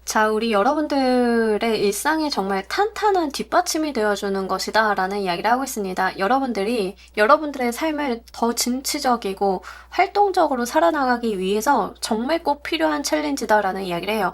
자, 우리 여러분들의 일상에 정말 탄탄한 뒷받침이 되어주는 것이다 라는 이야기를 하고 있습니다. 여러분들이 여러분들의 삶을 더 진취적이고 활동적으로 살아나가기 위해서 정말 꼭 필요한 챌린지다 라는 이야기를 해요.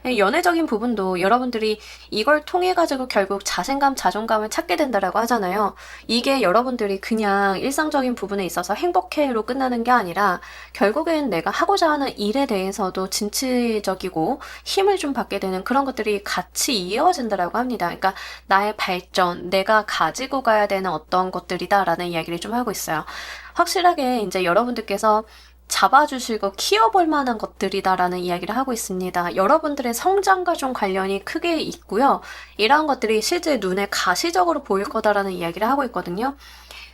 연애적인 부분도 여러분들이 이걸 통해 가지고 결국 자신감, 자존감을 찾게 된다라고 하잖아요. 이게 여러분들이 그냥 일상적인 부분에 있어서 행복해로 끝나는 게 아니라 결국엔 내가 하고자 하는 일에 대해서도 진취적이고 힘을 좀 받게 되는 그런 것들이 같이 이어진다라고 합니다. 그러니까 나의 발전, 내가 가지고 가야 되는 어떤 것들이다라는 이야기를 좀 하고 있어요. 확실하게 이제 여러분들께서 잡아주시고 키워볼 만한 것들이다라는 이야기를 하고 있습니다. 여러분들의 성장과 좀 관련이 크게 있고요. 이러한 것들이 실제 눈에 가시적으로 보일 거다라는 이야기를 하고 있거든요.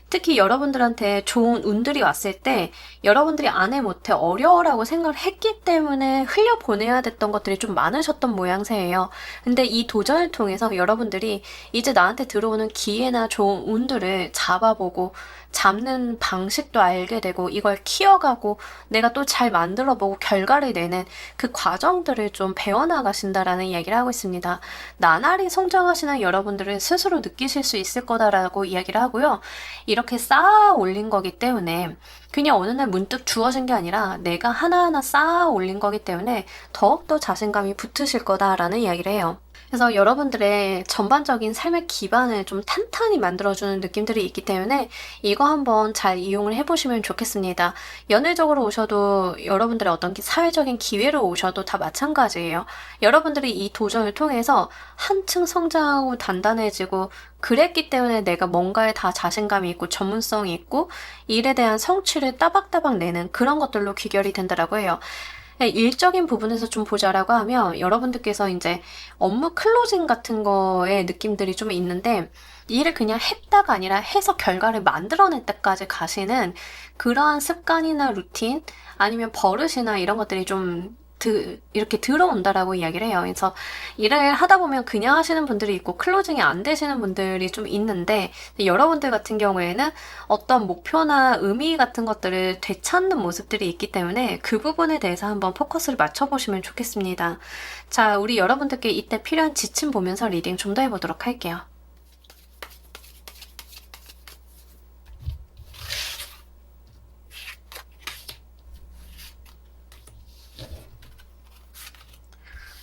특히 여러분들한테 좋은 운들이 왔을 때 여러분들이 안 해 못해 어려워라고 생각을 했기 때문에 흘려보내야 됐던 것들이 좀 많으셨던 모양새예요. 근데 이 도전을 통해서 여러분들이 이제 나한테 들어오는 기회나 좋은 운들을 잡아보고 잡는 방식도 알게 되고 이걸 키워가고 내가 또 잘 만들어보고 결과를 내는 그 과정들을 좀 배워나가신다라는 이야기를 하고 있습니다. 나날이 성장하시는 여러분들을 스스로 느끼실 수 있을 거다라고 이야기를 하고요. 이렇게 쌓아 올린 거기 때문에 그냥 어느 날 문득 주어진 게 아니라 내가 하나하나 쌓아 올린 거기 때문에 더욱더 자신감이 붙으실 거다라는 이야기를 해요. 그래서 여러분들의 전반적인 삶의 기반을 좀 탄탄히 만들어주는 느낌들이 있기 때문에 이거 한번 잘 이용을 해보시면 좋겠습니다. 연애적으로 오셔도 여러분들의 어떤 사회적인 기회로 오셔도 다 마찬가지예요. 여러분들이 이 도전을 통해서 한층 성장하고 단단해지고 그랬기 때문에 내가 뭔가에 다 자신감이 있고 전문성이 있고 일에 대한 성취를 따박따박 내는 그런 것들로 귀결이 된다라고 해요. 네, 일적인 부분에서 좀 보자라고 하면 여러분들께서 이제 업무 클로징 같은 거에 느낌들이 좀 있는데 일을 그냥 했다가 아니라 해서 결과를 만들어낼 때까지 가시는 그러한 습관이나 루틴 아니면 버릇이나 이런 것들이 좀 이렇게 들어온다라고 이야기를 해요. 그래서 일을 하다 보면 그냥 하시는 분들이 있고 클로징이 안 되시는 분들이 좀 있는데 여러분들 같은 경우에는 어떤 목표나 의미 같은 것들을 되찾는 모습들이 있기 때문에 그 부분에 대해서 한번 포커스를 맞춰보시면 좋겠습니다. 자, 우리 여러분들께 이때 필요한 지침 보면서 리딩 좀 더 해보도록 할게요.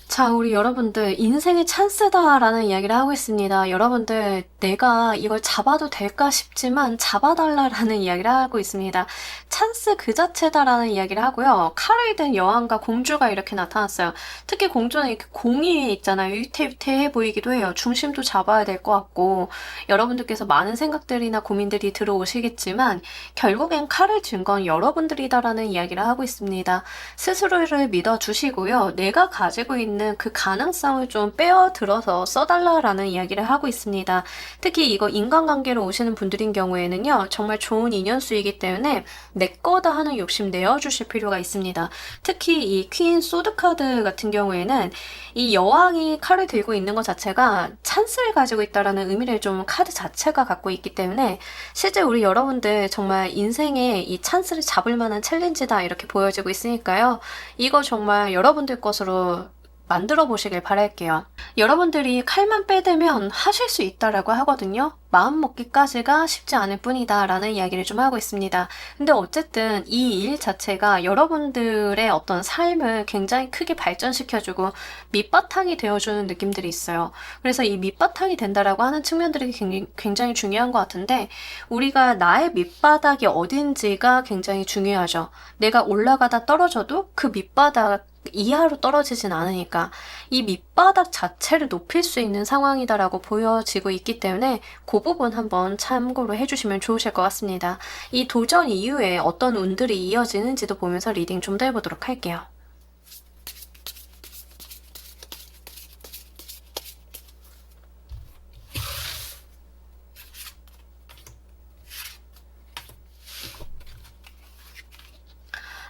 자, 우리 여러분들, 인생의 찬스다라는 이야기를 하고 있습니다. 여러분들, 내가 이걸 잡아도 될까 싶지만 잡아달라라는 이야기를 하고 있습니다. 찬스 그 자체다라는 이야기를 하고요. 칼을 든 여왕과 공주가 이렇게 나타났어요. 특히 공주는 이렇게 공이 있잖아요. 위태위태해 보이기도 해요. 중심도 잡아야 될 것 같고, 여러분들께서 많은 생각들이나 고민들이 들어오시겠지만, 결국엔 칼을 쥔 건 여러분들이다라는 이야기를 하고 있습니다. 스스로를 믿어주시고요. 내가 가지고 있는 그 가능성을 좀 빼어들어서 써달라라는 이야기를 하고 있습니다. 특히 이거 인간관계로 오시는 분들인 경우에는요, 정말 좋은 인연수이기 때문에 내 거다 하는 욕심 내어주실 필요가 있습니다. 특히 이 퀸 소드 카드 같은 경우에는 이 여왕이 칼을 들고 있는 것 자체가 찬스를 가지고 있다라는 의미를 좀 카드 자체가 갖고 있기 때문에 실제 우리 여러분들 정말 인생에 이 찬스를 잡을 만한 챌린지다 이렇게 보여지고 있으니까요. 이거 정말 여러분들 것으로 만들어 보시길 바랄게요. 여러분들이 칼만 빼대면 하실 수 있다라고 하거든요. 마음 먹기까지가 쉽지 않을 뿐이다 라는 이야기를 좀 하고 있습니다. 근데 어쨌든 이 일 자체가 여러분들의 어떤 삶을 굉장히 크게 발전시켜주고 밑바탕이 되어주는 느낌들이 있어요. 그래서 이 밑바탕이 된다라고 하는 측면들이 굉장히 중요한 것 같은데 우리가 나의 밑바닥이 어딘지가 굉장히 중요하죠. 내가 올라가다 떨어져도 그 밑바닥 이하로 떨어지진 않으니까 이 밑바닥 자체를 높일 수 있는 상황이다라고 보여지고 있기 때문에 그 부분 한번 참고로 해주시면 좋으실 것 같습니다. 이 도전 이후에 어떤 운들이 이어지는지도 보면서 리딩 좀 더 해보도록 할게요.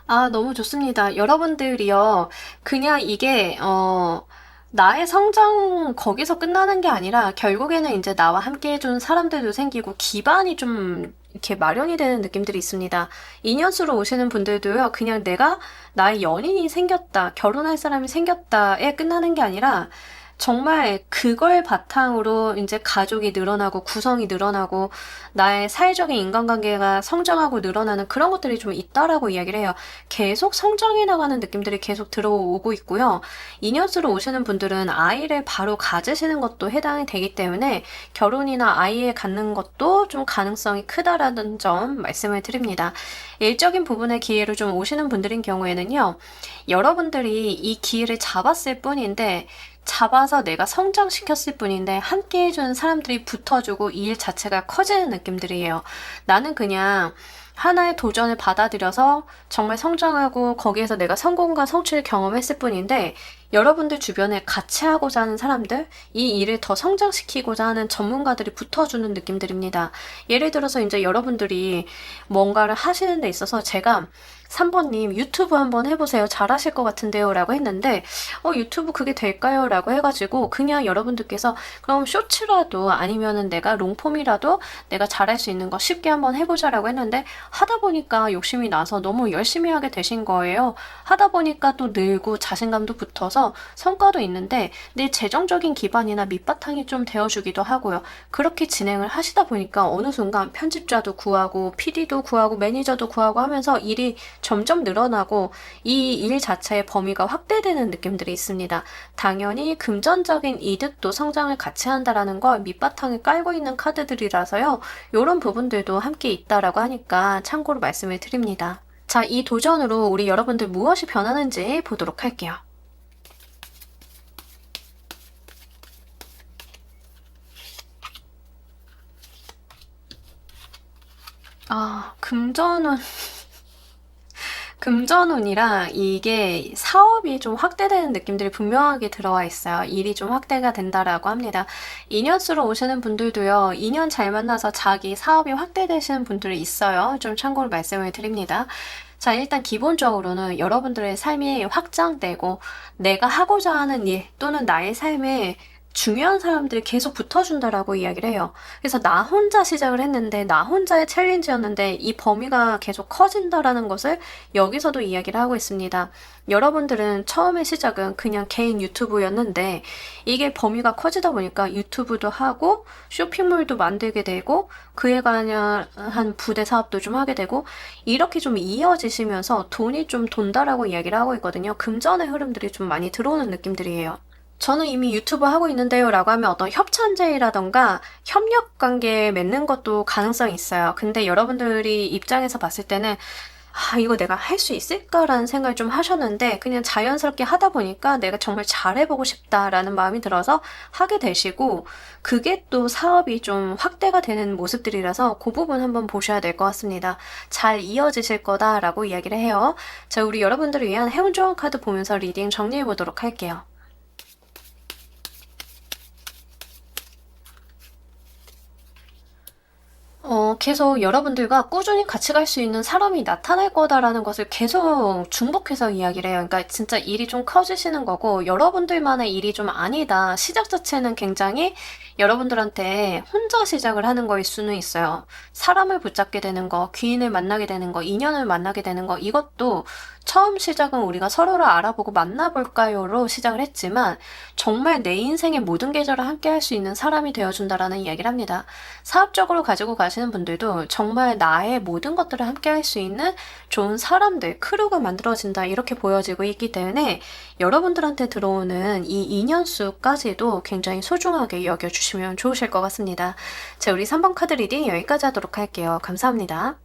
아, 너무 좋습니다. 여러분들이요, 그냥 이게, 나의 성장 거기서 끝나는 게 아니라 결국에는 이제 나와 함께 해준 사람들도 생기고 기반이 좀 이렇게 마련이 되는 느낌들이 있습니다. 인연수로 오시는 분들도요, 그냥 내가 나의 연인이 생겼다, 결혼할 사람이 생겼다에 끝나는 게 아니라 정말 그걸 바탕으로 이제 가족이 늘어나고 구성이 늘어나고 나의 사회적인 인간관계가 성장하고 늘어나는 그런 것들이 좀 있다라고 이야기를 해요. 계속 성장해 나가는 느낌들이 계속 들어오고 있고요. 인연수로 오시는 분들은 아이를 바로 가지시는 것도 해당이 되기 때문에 결혼이나 아이를 갖는 것도 좀 가능성이 크다라는 점 말씀을 드립니다. 일적인 부분의 기회로 좀 오시는 분들인 경우에는요. 여러분들이 이 기회를 잡았을 뿐인데 잡아서 내가 성장시켰을 뿐인데 함께 해주는 사람들이 붙어주고 이 일 자체가 커지는 느낌들이에요. 나는 그냥 하나의 도전을 받아들여서 정말 성장하고 거기에서 내가 성공과 성취를 경험했을 뿐인데 여러분들 주변에 같이 하고자 하는 사람들, 이 일을 더 성장시키고자 하는 전문가들이 붙어주는 느낌들입니다. 예를 들어서 이제 여러분들이 뭔가를 하시는 데 있어서 제가 3번님 유튜브 한번 해보세요. 잘하실 것 같은데요. 라고 했는데 유튜브 그게 될까요? 라고 해가지고 그냥 여러분들께서 그럼 쇼츠라도 아니면은 내가 롱폼이라도 내가 잘할 수 있는 거 쉽게 한번 해보자 라고 했는데 하다 보니까 욕심이 나서 너무 열심히 하게 되신 거예요. 하다 보니까 또 늘고 자신감도 붙어서 성과도 있는데 내 재정적인 기반이나 밑바탕이 좀 되어주기도 하고요. 그렇게 진행을 하시다 보니까 어느 순간 편집자도 구하고 PD도 구하고 매니저도 구하고 하면서 일이 점점 늘어나고 이 일 자체의 범위가 확대되는 느낌들이 있습니다. 당연히 금전적인 이득도 성장을 같이 한다라는 걸 밑바탕에 깔고 있는 카드들이라서요. 이런 부분들도 함께 있다라고 하니까 참고로 말씀을 드립니다. 자, 이 도전으로 우리 여러분들 무엇이 변하는지 보도록 할게요. 금전은 금전운이랑 이게 사업이 좀 확대되는 느낌들이 분명하게 들어와 있어요. 일이 좀 확대가 된다라고 합니다. 인연수로 오시는 분들도요, 인연 잘 만나서 자기 사업이 확대되시는 분들이 있어요. 좀 참고로 말씀을 드립니다. 자, 일단 기본적으로는 여러분들의 삶이 확장되고 내가 하고자 하는 일 또는 나의 삶에 중요한 사람들이 계속 붙어준다라고 이야기를 해요. 그래서 나 혼자 시작을 했는데 나 혼자의 챌린지였는데 이 범위가 계속 커진다라는 것을 여기서도 이야기를 하고 있습니다. 여러분들은 처음에 시작은 그냥 개인 유튜브였는데 이게 범위가 커지다 보니까 유튜브도 하고 쇼핑몰도 만들게 되고 그에 관한 부대 사업도 좀 하게 되고 이렇게 좀 이어지시면서 돈이 좀 돈다라고 이야기를 하고 있거든요. 금전의 흐름들이 좀 많이 들어오는 느낌들이에요. 저는 이미 유튜브 하고 있는데요 라고 하면 어떤 협찬제의라던가 협력 관계 맺는 것도 가능성이 있어요. 근데 여러분들이 입장에서 봤을 때는 이거 내가 할 수 있을까라는 생각을 좀 하셨는데 그냥 자연스럽게 하다 보니까 내가 정말 잘해보고 싶다라는 마음이 들어서 하게 되시고 그게 또 사업이 좀 확대가 되는 모습들이라서 그 부분 한번 보셔야 될 것 같습니다. 잘 이어지실 거다라고 이야기를 해요. 자, 우리 여러분들을 위한 행운 좋은 카드 보면서 리딩 정리해 보도록 할게요. 계속 여러분들과 꾸준히 같이 갈 수 있는 사람이 나타날 거다라는 것을 계속 중복해서 이야기를 해요. 그러니까 진짜 일이 좀 커지시는 거고 여러분들만의 일이 좀 아니다. 시작 자체는 굉장히 여러분들한테 혼자 시작을 하는 거일 수는 있어요. 사람을 붙잡게 되는 거, 귀인을 만나게 되는 거, 인연을 만나게 되는 거 이것도 처음 시작은 우리가 서로를 알아보고 만나볼까요로 시작을 했지만 정말 내 인생의 모든 계절을 함께 할 수 있는 사람이 되어준다라는 이야기를 합니다. 사업적으로 가지고 가시는 분들도 정말 나의 모든 것들을 함께 할 수 있는 좋은 사람들, 크루가 만들어진다 이렇게 보여지고 있기 때문에 여러분들한테 들어오는 이 인연수까지도 굉장히 소중하게 여겨주시면 좋으실 것 같습니다. 자, 우리 3번 카드 리딩 여기까지 하도록 할게요. 감사합니다.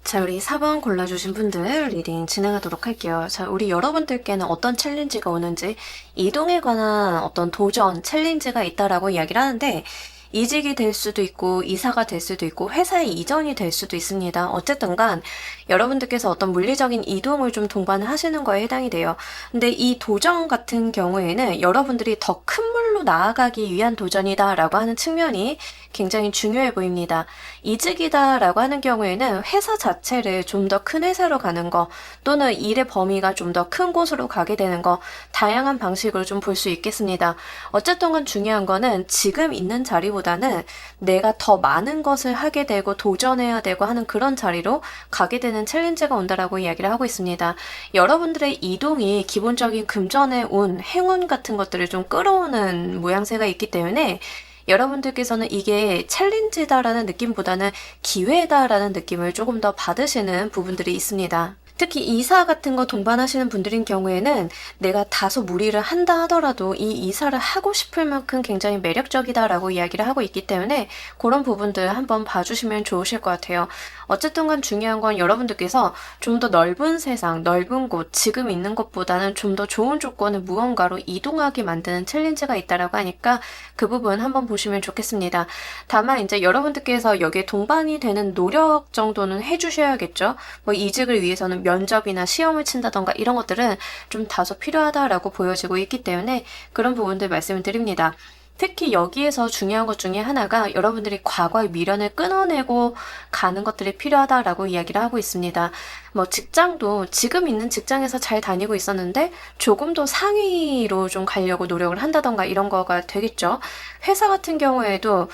자, 우리 4번 골라주신 분들 리딩 진행하도록 할게요. 자, 우리 여러분들께는 어떤 챌린지가 오는지 이동에 관한 어떤 도전, 챌린지가 있다라고 이야기를 하는데 이직이 될 수도 있고 이사가 될 수도 있고 회사의 이전이 될 수도 있습니다. 어쨌든 간 여러분들께서 어떤 물리적인 이동을 좀 동반을 하시는 거에 해당이 돼요. 근데 이 도전 같은 경우에는 여러분들이 더 큰 물로 나아가기 위한 도전이다라고 하는 측면이 굉장히 중요해 보입니다. 이직이다라고 하는 경우에는 회사 자체를 좀 더 큰 회사로 가는 거 또는 일의 범위가 좀 더 큰 곳으로 가게 되는 거 다양한 방식으로 좀 볼 수 있겠습니다. 어쨌든 간 중요한 거는 지금 있는 자리보다는 내가 더 많은 것을 하게 되고 도전해야 되고 하는 그런 자리로 가게 되는 챌린지가 온다라고 이야기를 하고 있습니다. 여러분들의 이동이 기본적인 금전의 운, 행운 같은 것들을 좀 끌어오는 모양새가 있기 때문에 여러분들께서는 이게 챌린지다라는 느낌보다는 기회다라는 느낌을 조금 더 받으시는 부분들이 있습니다. 특히 이사 같은 거 동반하시는 분들인 경우에는 내가 다소 무리를 한다 하더라도 이 이사를 하고 싶을 만큼 굉장히 매력적이다라고 이야기를 하고 있기 때문에 그런 부분들 한번 봐주시면 좋으실 것 같아요. 어쨌든 간 중요한 건 여러분들께서 좀 더 넓은 세상, 넓은 곳, 지금 있는 것보다는 좀 더 좋은 조건의 무언가로 이동하게 만드는 챌린지가 있다라고 하니까 그 부분 한번 보시면 좋겠습니다. 다만 이제 여러분들께서 여기에 동반이 되는 노력 정도는 해주셔야겠죠. 뭐 이직을 위해서는 면접이나 시험을 친다던가 이런 것들은 좀 다소 필요하다라고 보여지고 있기 때문에 그런 부분들 말씀을 드립니다. 특히 여기에서 중요한 것 중에 하나가 여러분들이 과거의 미련을 끊어내고 가는 것들이 필요하다라고 이야기를 하고 있습니다. 뭐 직장도 지금 있는 직장에서 잘 다니고 있었는데 조금 더 상위로 좀 가려고 노력을 한다던가 이런 거가 되겠죠. 회사 같은 경우에도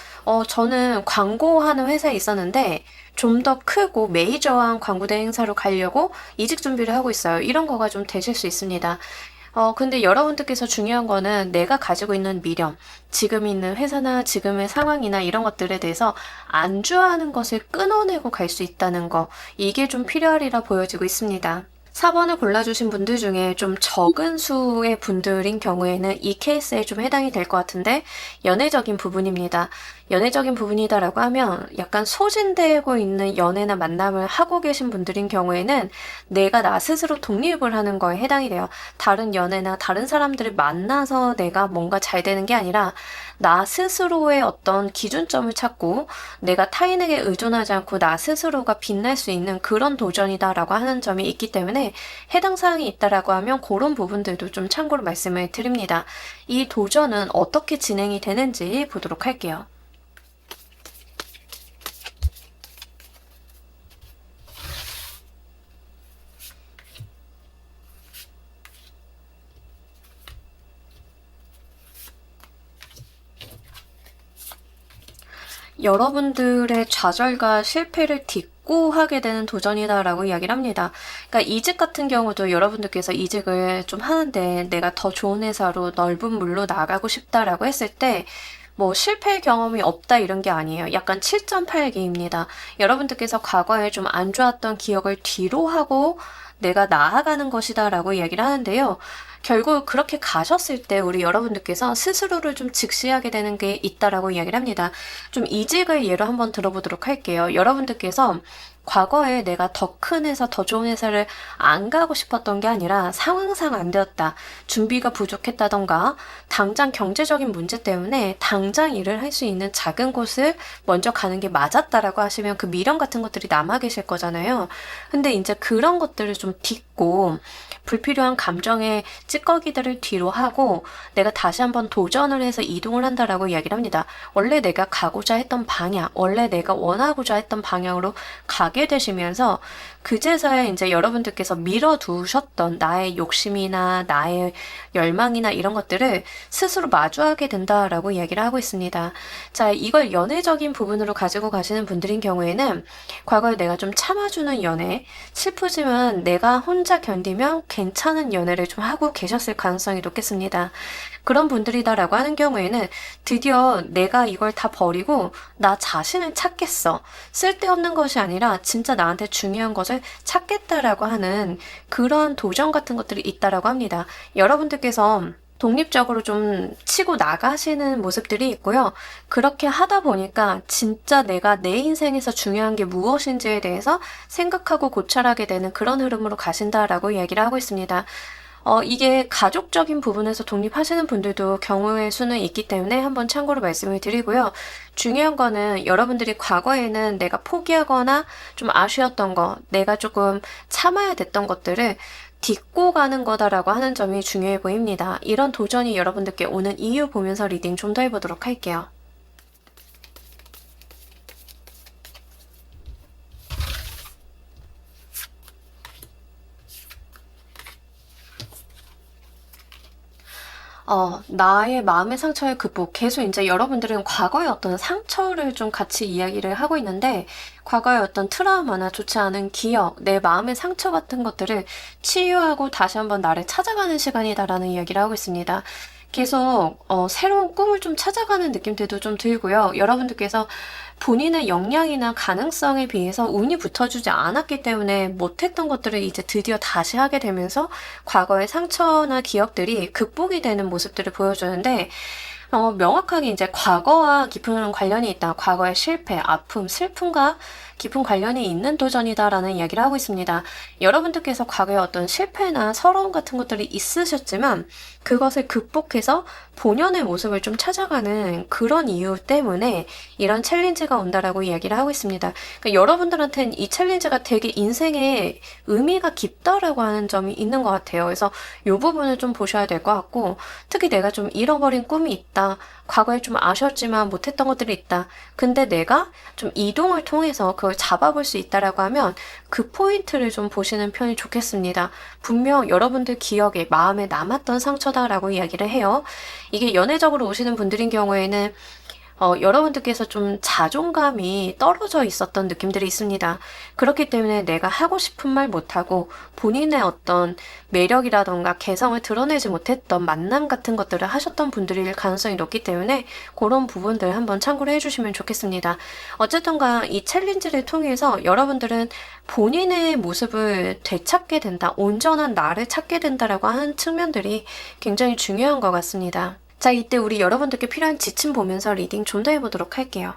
저는 광고하는 회사에 있었는데 좀 더 크고 메이저한 광고대 행사로 가려고 이직 준비를 하고 있어요. 이런 거가 좀 되실 수 있습니다. 근데 여러분들께서 중요한 거는 내가 가지고 있는 미련, 지금 있는 회사나 지금의 상황이나 이런 것들에 대해서 안주하는 것을 끊어내고 갈 수 있다는 거, 이게 좀 필요하리라 보여지고 있습니다. 4번을 골라주신 분들 중에 좀 적은 수의 분들인 경우에는 이 케이스에 좀 해당이 될 것 같은데 연애적인 부분입니다. 연애적인 부분이다라고 하면 약간 소진되고 있는 연애나 만남을 하고 계신 분들인 경우에는 내가 나 스스로 독립을 하는 거에 해당이 돼요. 다른 연애나 다른 사람들을 만나서 내가 뭔가 잘 되는 게 아니라 나 스스로의 어떤 기준점을 찾고 내가 타인에게 의존하지 않고 나 스스로가 빛날 수 있는 그런 도전이다라고 하는 점이 있기 때문에 해당 사항이 있다라고 하면 그런 부분들도 좀 참고로 말씀을 드립니다. 이 도전은 어떻게 진행이 되는지 보도록 할게요. 여러분들의 좌절과 실패를 딛고 하게 되는 도전이다라고 이야기를 합니다. 그러니까 이직 같은 경우도 여러분들께서 이직을 좀 하는데 내가 더 좋은 회사로 넓은 물로 나가고 싶다라고 했을 때 뭐 실패 경험이 없다 이런 게 아니에요. 약간 7.8기입니다. 여러분들께서 과거에 좀 안 좋았던 기억을 뒤로 하고 내가 나아가는 것이다라고 이야기를 하는데요. 결국 그렇게 가셨을 때 우리 여러분들께서 스스로를 좀 직시하게 되는 게 있다라고 이야기를 합니다. 좀 이직을 예로 한번 들어보도록 할게요. 여러분들께서 과거에 내가 더 큰 회사, 더 좋은 회사를 안 가고 싶었던 게 아니라 상황상 안 되었다. 준비가 부족했다던가 당장 경제적인 문제 때문에 당장 일을 할 수 있는 작은 곳을 먼저 가는 게 맞았다라고 하시면 그 미련 같은 것들이 남아 계실 거잖아요. 근데 이제 그런 것들을 좀 딛고 불필요한 감정의 찌꺼기들을 뒤로 하고 내가 다시 한번 도전을 해서 이동을 한다라고 이야기를 합니다. 원래 내가 가고자 했던 방향, 원래 내가 원하고자 했던 방향으로 가게 되시면서 그제서야 이제 여러분들께서 밀어두셨던 나의 욕심이나 나의 열망이나 이런 것들을 스스로 마주하게 된다라고 이야기를 하고 있습니다. 자, 이걸 연애적인 부분으로 가지고 가시는 분들인 경우에는 과거에 내가 좀 참아주는 연애, 슬프지만 내가 혼자 견디면 괜찮은 연애를 좀 하고 계셨을 가능성이 높겠습니다. 그런 분들이다라고 하는 경우에는 드디어 내가 이걸 다 버리고 나 자신을 찾겠어. 쓸데없는 것이 아니라 진짜 나한테 중요한 것을 찾겠다라고 하는 그런 도전 같은 것들이 있다라고 합니다. 여러분들께서 독립적으로 좀 치고 나가시는 모습들이 있고요. 그렇게 하다 보니까 진짜 내가 내 인생에서 중요한 게 무엇인지에 대해서 생각하고 고찰하게 되는 그런 흐름으로 가신다라고 이야기를 하고 있습니다. 이게 가족적인 부분에서 독립하시는 분들도 경우의 수는 있기 때문에 한번 참고로 말씀을 드리고요. 중요한 거는 여러분들이 과거에는 내가 포기하거나 좀 아쉬웠던 거, 내가 조금 참아야 됐던 것들을 딛고 가는 거다라고 하는 점이 중요해 보입니다. 이런 도전이 여러분들께 오는 이유 보면서 리딩 좀 더 해보도록 할게요. 나의 마음의 상처의 극복. 계속 이제 여러분들은 과거의 어떤 상처를 좀 같이 이야기를 하고 있는데, 과거의 어떤 트라우마나 좋지 않은 기억, 내 마음의 상처 같은 것들을 치유하고 다시 한번 나를 찾아가는 시간이다라는 이야기를 하고 있습니다. 계속 새로운 꿈을 좀 찾아가는 느낌들도 좀 들고요. 여러분들께서 본인의 역량이나 가능성에 비해서 운이 붙어주지 않았기 때문에 못했던 것들을 이제 드디어 다시 하게 되면서 과거의 상처나 기억들이 극복이 되는 모습들을 보여주는데, 명확하게 이제 과거와 깊은 관련이 있다. 과거의 실패, 아픔, 슬픔과 깊은 관련이 있는 도전이다라는 이야기를 하고 있습니다. 여러분들께서 과거에 어떤 실패나 서러움 같은 것들이 있으셨지만 그것을 극복해서 본연의 모습을 좀 찾아가는 그런 이유 때문에 이런 챌린지가 온다라고 이야기를 하고 있습니다. 그러니까 여러분들한테는 이 챌린지가 되게 인생에 의미가 깊다라고 하는 점이 있는 것 같아요. 그래서 이 부분을 좀 보셔야 될 것 같고, 특히 내가 좀 잃어버린 꿈이 있다. 과거에 좀 아쉬웠지만 못했던 것들이 있다. 근데 내가 좀 이동을 통해서 그걸 잡아볼 수 있다라고 하면 그 포인트를 좀 보시는 편이 좋겠습니다. 분명 여러분들 기억에 마음에 남았던 상처다라고 이야기를 해요. 이게 연애적으로 오시는 분들인 경우에는 여러분들께서 좀 자존감이 떨어져 있었던 느낌들이 있습니다. 그렇기 때문에 내가 하고 싶은 말 못하고 본인의 어떤 매력이라던가 개성을 드러내지 못했던 만남 같은 것들을 하셨던 분들일 가능성이 높기 때문에 그런 부분들 한번 참고를 해주시면 좋겠습니다. 어쨌든가 이 챌린지를 통해서 여러분들은 본인의 모습을 되찾게 된다, 온전한 나를 찾게 된다라고 하는 측면들이 굉장히 중요한 것 같습니다. 자, 이때 우리 여러분들께 필요한 지침 보면서 리딩 좀 더 해보도록 할게요.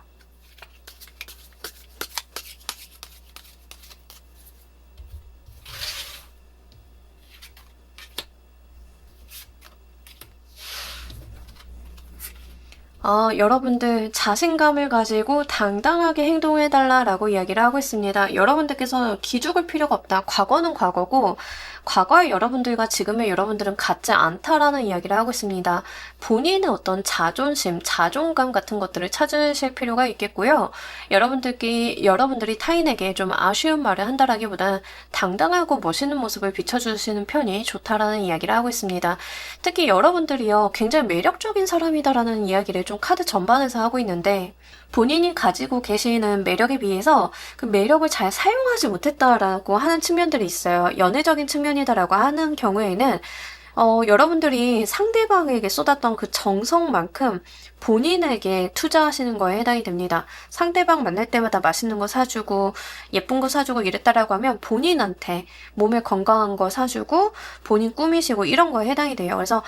여러분들 자신감을 가지고 당당하게 행동해달라라고 이야기를 하고 있습니다. 여러분들께서 기죽을 필요가 없다. 과거는 과거고 과거의 여러분들과 지금의 여러분들은 같지 않다라는 이야기를 하고 있습니다. 본인의 어떤 자존심, 자존감 같은 것들을 찾으실 필요가 있겠고요. 여러분들이 타인에게 좀 아쉬운 말을 한다라기보다 당당하고 멋있는 모습을 비춰주시는 편이 좋다라는 이야기를 하고 있습니다. 특히 여러분들이요, 굉장히 매력적인 사람이다라는 이야기를 좀 카드 전반에서 하고 있는데, 본인이 가지고 계시는 매력에 비해서 그 매력을 잘 사용하지 못했다라고 하는 측면들이 있어요. 연애적인 측면이다라고 하는 경우에는 여러분들이 상대방에게 쏟았던 그 정성만큼 본인에게 투자하시는 거에 해당이 됩니다. 상대방 만날 때마다 맛있는 거 사주고 예쁜 거 사주고 이랬다라고 하면 본인한테 몸에 건강한 거 사주고 본인 꾸미시고 이런 거에 해당이 돼요. 그래서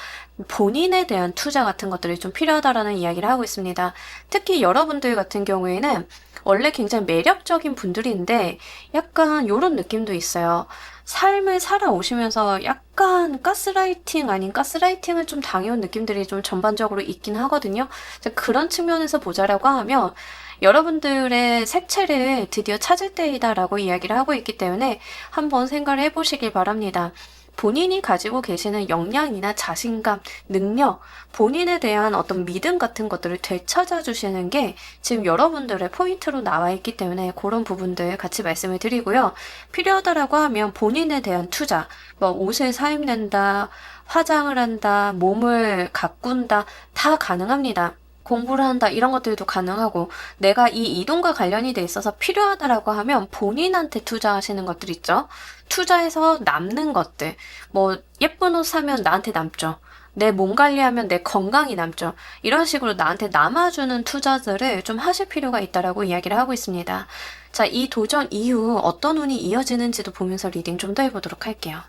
본인에 대한 투자 같은 것들이 좀 필요하다라는 이야기를 하고 있습니다. 특히 여러분들 같은 경우에는 원래 굉장히 매력적인 분들인데 약간 이런 느낌도 있어요. 삶을 살아오시면서 약간 가스라이팅 아닌 가스라이팅을 좀 당해온 느낌들이 좀 전반적으로 있긴 하거든요. 그런 측면에서 보자라고 하면 여러분들의 색채를 드디어 찾을 때이다라고 이야기를 하고 있기 때문에 한번 생각을 해보시길 바랍니다. 본인이 가지고 계시는 역량이나 자신감, 능력, 본인에 대한 어떤 믿음 같은 것들을 되찾아 주시는 게 지금 여러분들의 포인트로 나와 있기 때문에 그런 부분들 같이 말씀을 드리고요. 필요하다라고 하면 본인에 대한 투자, 뭐 옷을 사입는다, 화장을 한다, 몸을 가꾼다, 다 가능합니다. 공부를 한다 이런 것들도 가능하고 내가 이 이동과 관련이 돼 있어서 필요하다라고 하면 본인한테 투자하시는 것들 있죠. 투자해서 남는 것들 뭐 예쁜 옷 사면 나한테 남죠. 내 몸 관리하면 내 건강이 남죠. 이런 식으로 나한테 남아주는 투자들을 좀 하실 필요가 있다라고 이야기를 하고 있습니다. 자, 이 도전 이후 어떤 운이 이어지는지도 보면서 리딩 좀 더 해보도록 할게요.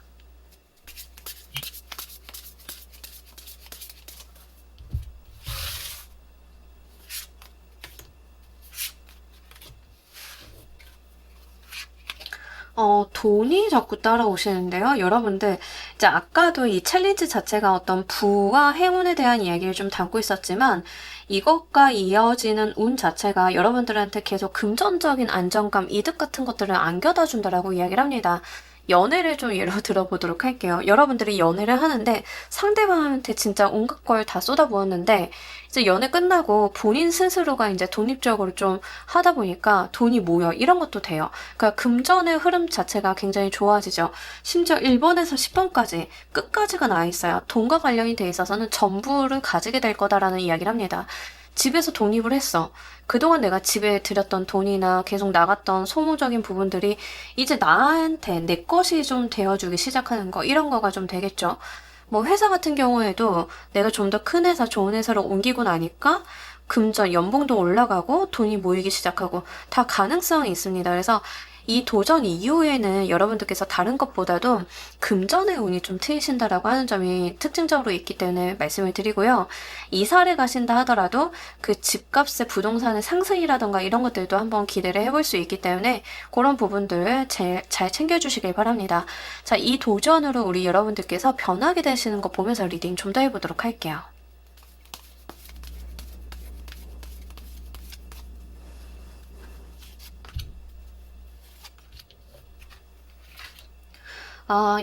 돈이 자꾸 따라오시는데요. 여러분들, 이제 아까도 이 챌린지 자체가 어떤 부와 행운에 대한 이야기를 좀 담고 있었지만, 이것과 이어지는 운 자체가 여러분들한테 계속 금전적인 안정감, 이득 같은 것들을 안겨다 준다라고 이야기를 합니다. 연애를 좀 예로 들어보도록 할게요. 여러분들이 연애를 하는데 상대방한테 진짜 온갖 걸 다 쏟아부었는데 이제 연애 끝나고 본인 스스로가 이제 독립적으로 좀 하다 보니까 돈이 모여 이런 것도 돼요. 그러니까 금전의 흐름 자체가 굉장히 좋아지죠. 심지어 1번에서 10번까지 끝까지가 나와 있어요. 돈과 관련이 돼 있어서는 전부를 가지게 될 거다라는 이야기를 합니다. 집에서 독립을 했어. 그동안 내가 집에 들였던 돈이나 계속 나갔던 소모적인 부분들이 이제 나한테 내 것이 좀 되어주기 시작하는 거, 이런 거가 좀 되겠죠. 뭐 회사 같은 경우에도 내가 좀 더 큰 회사, 좋은 회사로 옮기고 나니까 금전, 연봉도 올라가고 돈이 모이기 시작하고 다 가능성이 있습니다. 그래서 이 도전 이후에는 여러분들께서 다른 것보다도 금전의 운이 좀 트이신다라고 하는 점이 특징적으로 있기 때문에 말씀을 드리고요. 이사를 가신다 하더라도 그 집값의 부동산의 상승이라던가 이런 것들도 한번 기대를 해볼 수 있기 때문에 그런 부분들 잘 챙겨주시길 바랍니다. 자, 이 도전으로 우리 여러분들께서 변하게 되시는 거 보면서 리딩 좀 더 해보도록 할게요.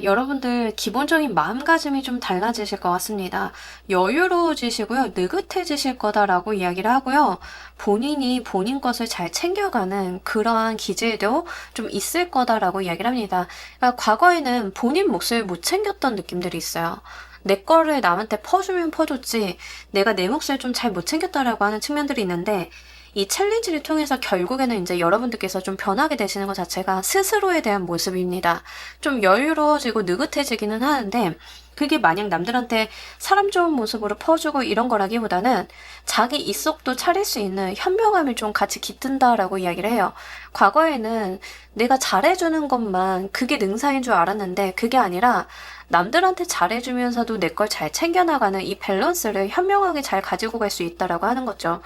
여러분들 기본적인 마음가짐이 좀 달라지실 것 같습니다. 여유로워지시고요. 느긋해지실 거다라고 이야기를 하고요. 본인이 본인 것을 잘 챙겨가는 그러한 기질도 좀 있을 거다라고 이야기를 합니다. 그러니까 과거에는 본인 몫을 못 챙겼던 느낌들이 있어요. 내 거를 남한테 퍼주면 퍼줬지 내가 내 몫을 좀 잘 못 챙겼다라고 하는 측면들이 있는데 이 챌린지를 통해서 결국에는 이제 여러분들께서 좀 변하게 되시는 것 자체가 스스로에 대한 모습입니다. 좀 여유로워지고 느긋해지기는 하는데 그게 마냥 남들한테 사람 좋은 모습으로 퍼주고 이런 거라기보다는 자기 입속도 차릴 수 있는 현명함을 좀 같이 깃든다라고 이야기를 해요. 과거에는 내가 잘해주는 것만 그게 능사인 줄 알았는데 그게 아니라 남들한테 잘해주면서도 내 걸 잘 챙겨나가는 이 밸런스를 현명하게 잘 가지고 갈 수 있다라고 하는 거죠.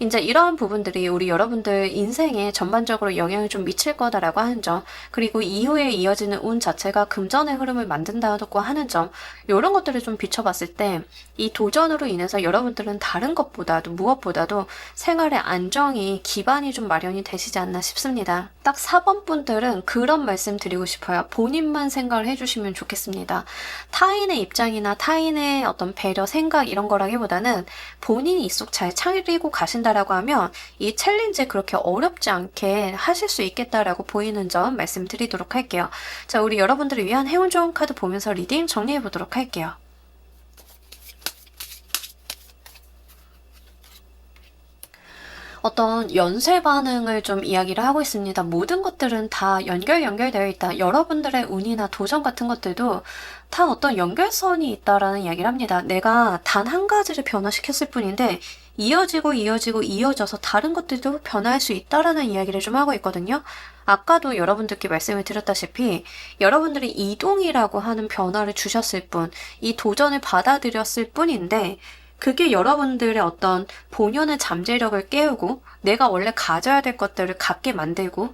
이제 이러한 부분들이 우리 여러분들 인생에 전반적으로 영향을 좀 미칠 거다라고 하는 점, 그리고 이후에 이어지는 운 자체가 금전의 흐름을 만든다고 하는 점, 이런 것들을 좀 비춰봤을 때 이 도전으로 인해서 여러분들은 다른 것보다도 무엇보다도 생활의 안정이 기반이 좀 마련이 되시지 않나 싶습니다. 딱 4번 분들은 그런 말씀 드리고 싶어요. 본인만 생각을 해주시면 좋겠습니다. 타인의 입장이나 타인의 어떤 배려, 생각 이런 거라기보다는 본인이 입속 잘 차리고 가신다라고 하면 이 챌린지 그렇게 어렵지 않게 하실 수 있겠다라고 보이는 점 말씀드리도록 할게요. 자, 우리 여러분들을 위한 행운 좋은 카드 보면서 리딩 정리해 보도록 할게요. 어떤 연쇄 반응을 좀 이야기를 하고 있습니다. 모든 것들은 다 연결되어 있다. 여러분들의 운이나 도전 같은 것들도 다 어떤 연결선이 있다라는 이야기를 합니다. 내가 단 한 가지를 변화시켰을 뿐인데 이어져서 다른 것들도 변화할 수 있다라는 이야기를 좀 하고 있거든요. 아까도 여러분들께 말씀을 드렸다시피 여러분들이 이동이라고 하는 변화를 주셨을 뿐, 이 도전을 받아들였을 뿐인데 그게 여러분들의 어떤 본연의 잠재력을 깨우고 내가 원래 가져야 될 것들을 갖게 만들고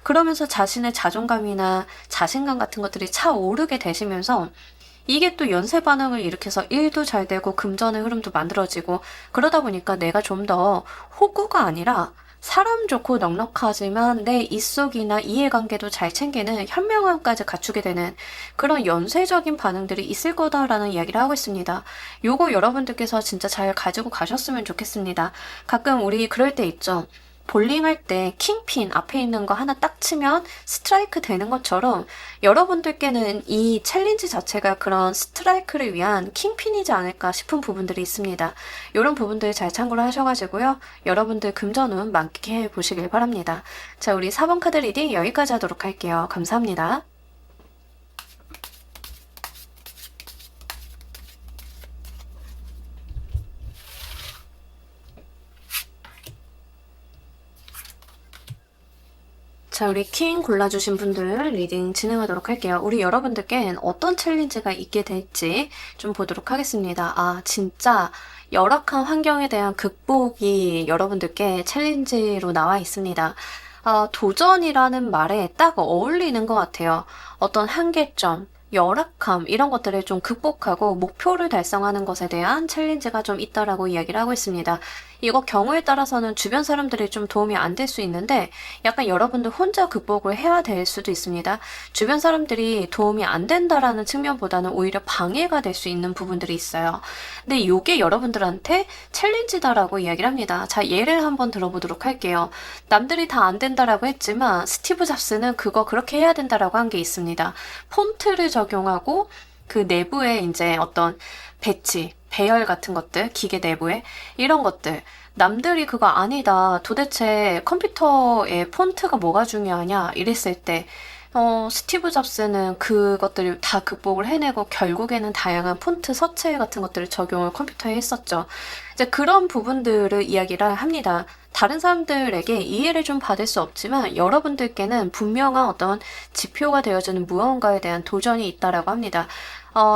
그러면서 자신의 자존감이나 자신감 같은 것들이 차오르게 되시면서 이게 또 연쇄 반응을 일으켜서 일도 잘 되고 금전의 흐름도 만들어지고 그러다 보니까 내가 좀 더 호구가 아니라 사람 좋고 넉넉하지만 내 입속이나 이해관계도 잘 챙기는 현명함까지 갖추게 되는 그런 연쇄적인 반응들이 있을 거다라는 이야기를 하고 있습니다. 요거 여러분들께서 진짜 잘 가지고 가셨으면 좋겠습니다. 가끔 우리 그럴 때 있죠. 볼링 할 때 킹핀 앞에 있는 거 하나 딱 치면 스트라이크 되는 것처럼 여러분들께는 이 챌린지 자체가 그런 스트라이크를 위한 킹핀이지 않을까 싶은 부분들이 있습니다. 이런 부분들 잘 참고를 하셔가지고요. 여러분들 금전운 만끽해 보시길 바랍니다. 자, 우리 4번 카드 리딩 여기까지 하도록 할게요. 감사합니다. 자, 우리 킹 골라주신 분들 리딩 진행하도록 할게요. 우리 여러분들께는 어떤 챌린지가 있게 될지 좀 보도록 하겠습니다. 아, 진짜 열악한 환경에 대한 극복이 여러분들께 챌린지로 나와 있습니다. 도전이라는 말에 딱 어울리는 것 같아요. 어떤 한계점, 열악함 이런 것들을 좀 극복하고 목표를 달성하는 것에 대한 챌린지가 좀 있다라고 이야기를 하고 있습니다. 이거 경우에 따라서는 주변 사람들이 좀 도움이 안 될 수 있는데 약간 여러분들 혼자 극복을 해야 될 수도 있습니다. 주변 사람들이 도움이 안 된다라는 측면보다는 오히려 방해가 될 수 있는 부분들이 있어요. 근데 이게 여러분들한테 챌린지다라고 이야기를 합니다. 자, 예를 한번 들어보도록 할게요. 남들이 다 안 된다라고 했지만 스티브 잡스는 그거 그렇게 해야 된다라고 한 게 있습니다. 폰트를 적용하고 그 내부에 이제 어떤 배치, 배열 같은 것들, 기계 내부에 이런 것들 남들이 그거 아니다. 도대체 컴퓨터의 폰트가 뭐가 중요하냐 이랬을 때 스티브 잡스는 그것들을 다 극복을 해내고 결국에는 다양한 폰트 서체 같은 것들을 적용을 컴퓨터에 했었죠. 이제 그런 부분들을 이야기를 합니다. 다른 사람들에게 이해를 좀 받을 수 없지만 여러분들께는 분명한 어떤 지표가 되어주는 무언가에 대한 도전이 있다라고 합니다.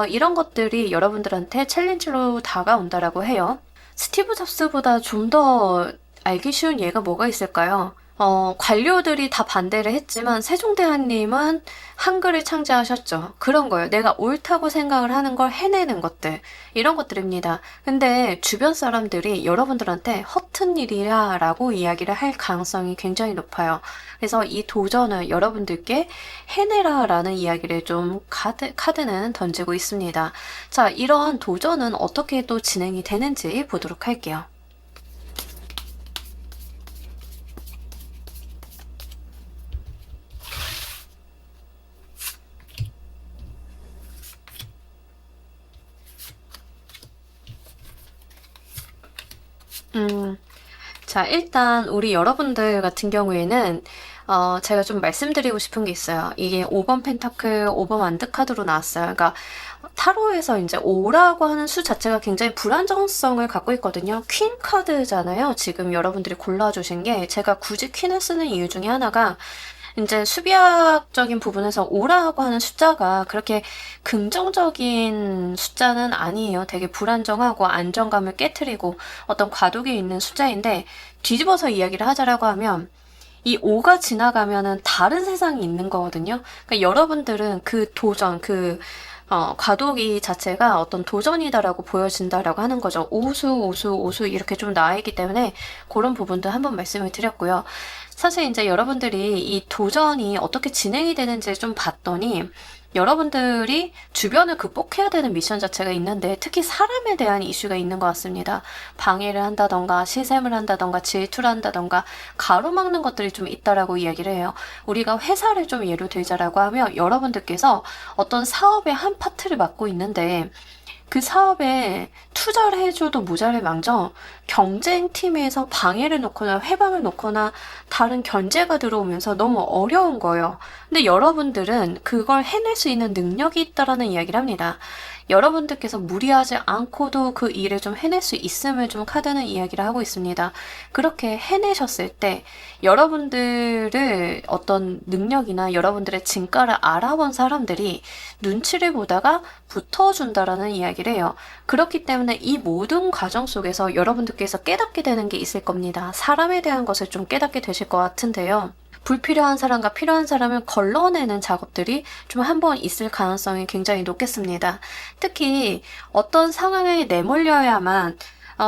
이런 것들이 여러분들한테 챌린지로 다가온다라고 해요. 스티브 잡스보다 좀 더 알기 쉬운 예가 뭐가 있을까요? 관료들이 다 반대를 했지만 세종대왕님은 한글을 창제하셨죠. 그런 거예요. 내가 옳다고 생각을 하는 걸 해내는 것들. 이런 것들입니다. 근데 주변 사람들이 여러분들한테 허튼 일이야 라고 이야기를 할 가능성이 굉장히 높아요. 그래서 이 도전을 여러분들께 해내라 라는 이야기를 좀 카드는 던지고 있습니다. 자, 이런 도전은 어떻게 또 진행이 되는지 보도록 할게요. 자, 일단 우리 여러분들 같은 경우에는 제가 좀 말씀드리고 싶은 게 있어요. 이게 5번 펜타클, 5번 완드 카드로 나왔어요. 그러니까 타로에서 이제 5라고 하는 수 자체가 굉장히 불안정성을 갖고 있거든요. 퀸 카드잖아요. 지금 여러분들이 골라주신 게 제가 굳이 퀸을 쓰는 이유 중에 하나가 이제 수비학적인 부분에서 5라고 하는 숫자가 그렇게 긍정적인 숫자는 아니에요. 되게 불안정하고 안정감을 깨트리고 어떤 과도기에 있는 숫자인데 뒤집어서 이야기를 하자라고 하면 이 5가 지나가면은 다른 세상이 있는 거거든요. 그러니까 여러분들은 그 도전, 과도기 자체가 어떤 도전이다라고 보여진다라고 하는 거죠. 오수 이렇게 좀 나와 있기 때문에 그런 부분도 한번 말씀을 드렸고요. 사실 이제 여러분들이 이 도전이 어떻게 진행이 되는지 좀 봤더니 여러분들이 주변을 극복해야 되는 미션 자체가 있는데 특히 사람에 대한 이슈가 있는 것 같습니다. 방해를 한다던가 시샘을 한다던가 질투를 한다던가 가로막는 것들이 좀 있다라고 이야기를 해요. 우리가 회사를 좀 예로 들자라고 하면 여러분들께서 어떤 사업의 한 파트를 맡고 있는데 그 사업에 투자를 해줘도 모자를 망정 경쟁팀에서 방해를 놓거나 회방을 놓거나 다른 견제가 들어오면서 너무 어려운 거예요. 근데 여러분들은 그걸 해낼 수 있는 능력이 있다라는 이야기를 합니다. 여러분들께서 무리하지 않고도 그 일을 좀 해낼 수 있음을 좀 카드는 이야기를 하고 있습니다. 그렇게 해내셨을 때 여러분들을 어떤 능력이나 여러분들의 진가를 알아본 사람들이 눈치를 보다가 붙어준다라는 이야기를 해요. 그렇기 때문에 이 모든 과정 속에서 여러분들께서 깨닫게 되는 게 있을 겁니다. 사람에 대한 것을 좀 깨닫게 되실 것 같은데요. 불필요한 사람과 필요한 사람을 걸러내는 작업들이 좀 한번 있을 가능성이 굉장히 높겠습니다. 특히 어떤 상황에 내몰려야만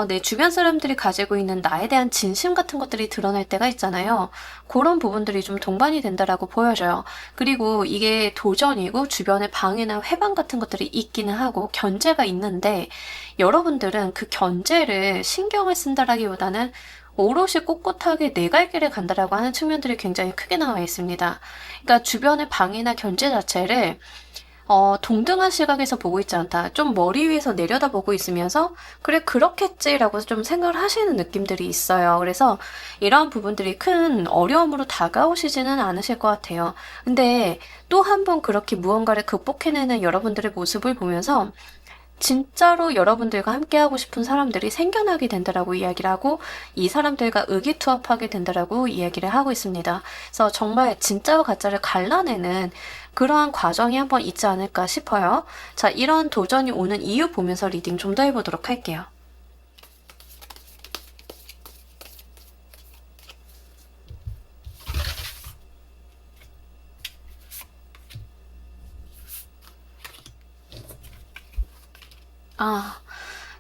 내 주변 사람들이 가지고 있는 나에 대한 진심 같은 것들이 드러날 때가 있잖아요. 그런 부분들이 좀 동반이 된다라고 보여져요. 그리고 이게 도전이고 주변에 방해나 회방 같은 것들이 있기는 하고 견제가 있는데 여러분들은 그 견제를 신경을 쓴다라기보다는 오롯이 꼿꼿하게 내 갈 길을 간다라고 하는 측면들이 굉장히 크게 나와 있습니다. 그러니까 주변의 방해나 견제 자체를 동등한 시각에서 보고 있지 않다. 좀 머리 위에서 내려다보고 있으면서 그래 그렇겠지라고 좀 생각을 하시는 느낌들이 있어요. 그래서 이러한 부분들이 큰 어려움으로 다가오시지는 않으실 것 같아요. 근데 또 한 번 그렇게 무언가를 극복해내는 여러분들의 모습을 보면서 진짜로 여러분들과 함께하고 싶은 사람들이 생겨나게 된다라고 이야기를 하고 이 사람들과 의기투합하게 된다라고 이야기를 하고 있습니다. 그래서 정말 진짜와 가짜를 갈라내는 그러한 과정이 한번 있지 않을까 싶어요. 자, 이런 도전이 오는 이유 보면서 리딩 좀 더 해보도록 할게요.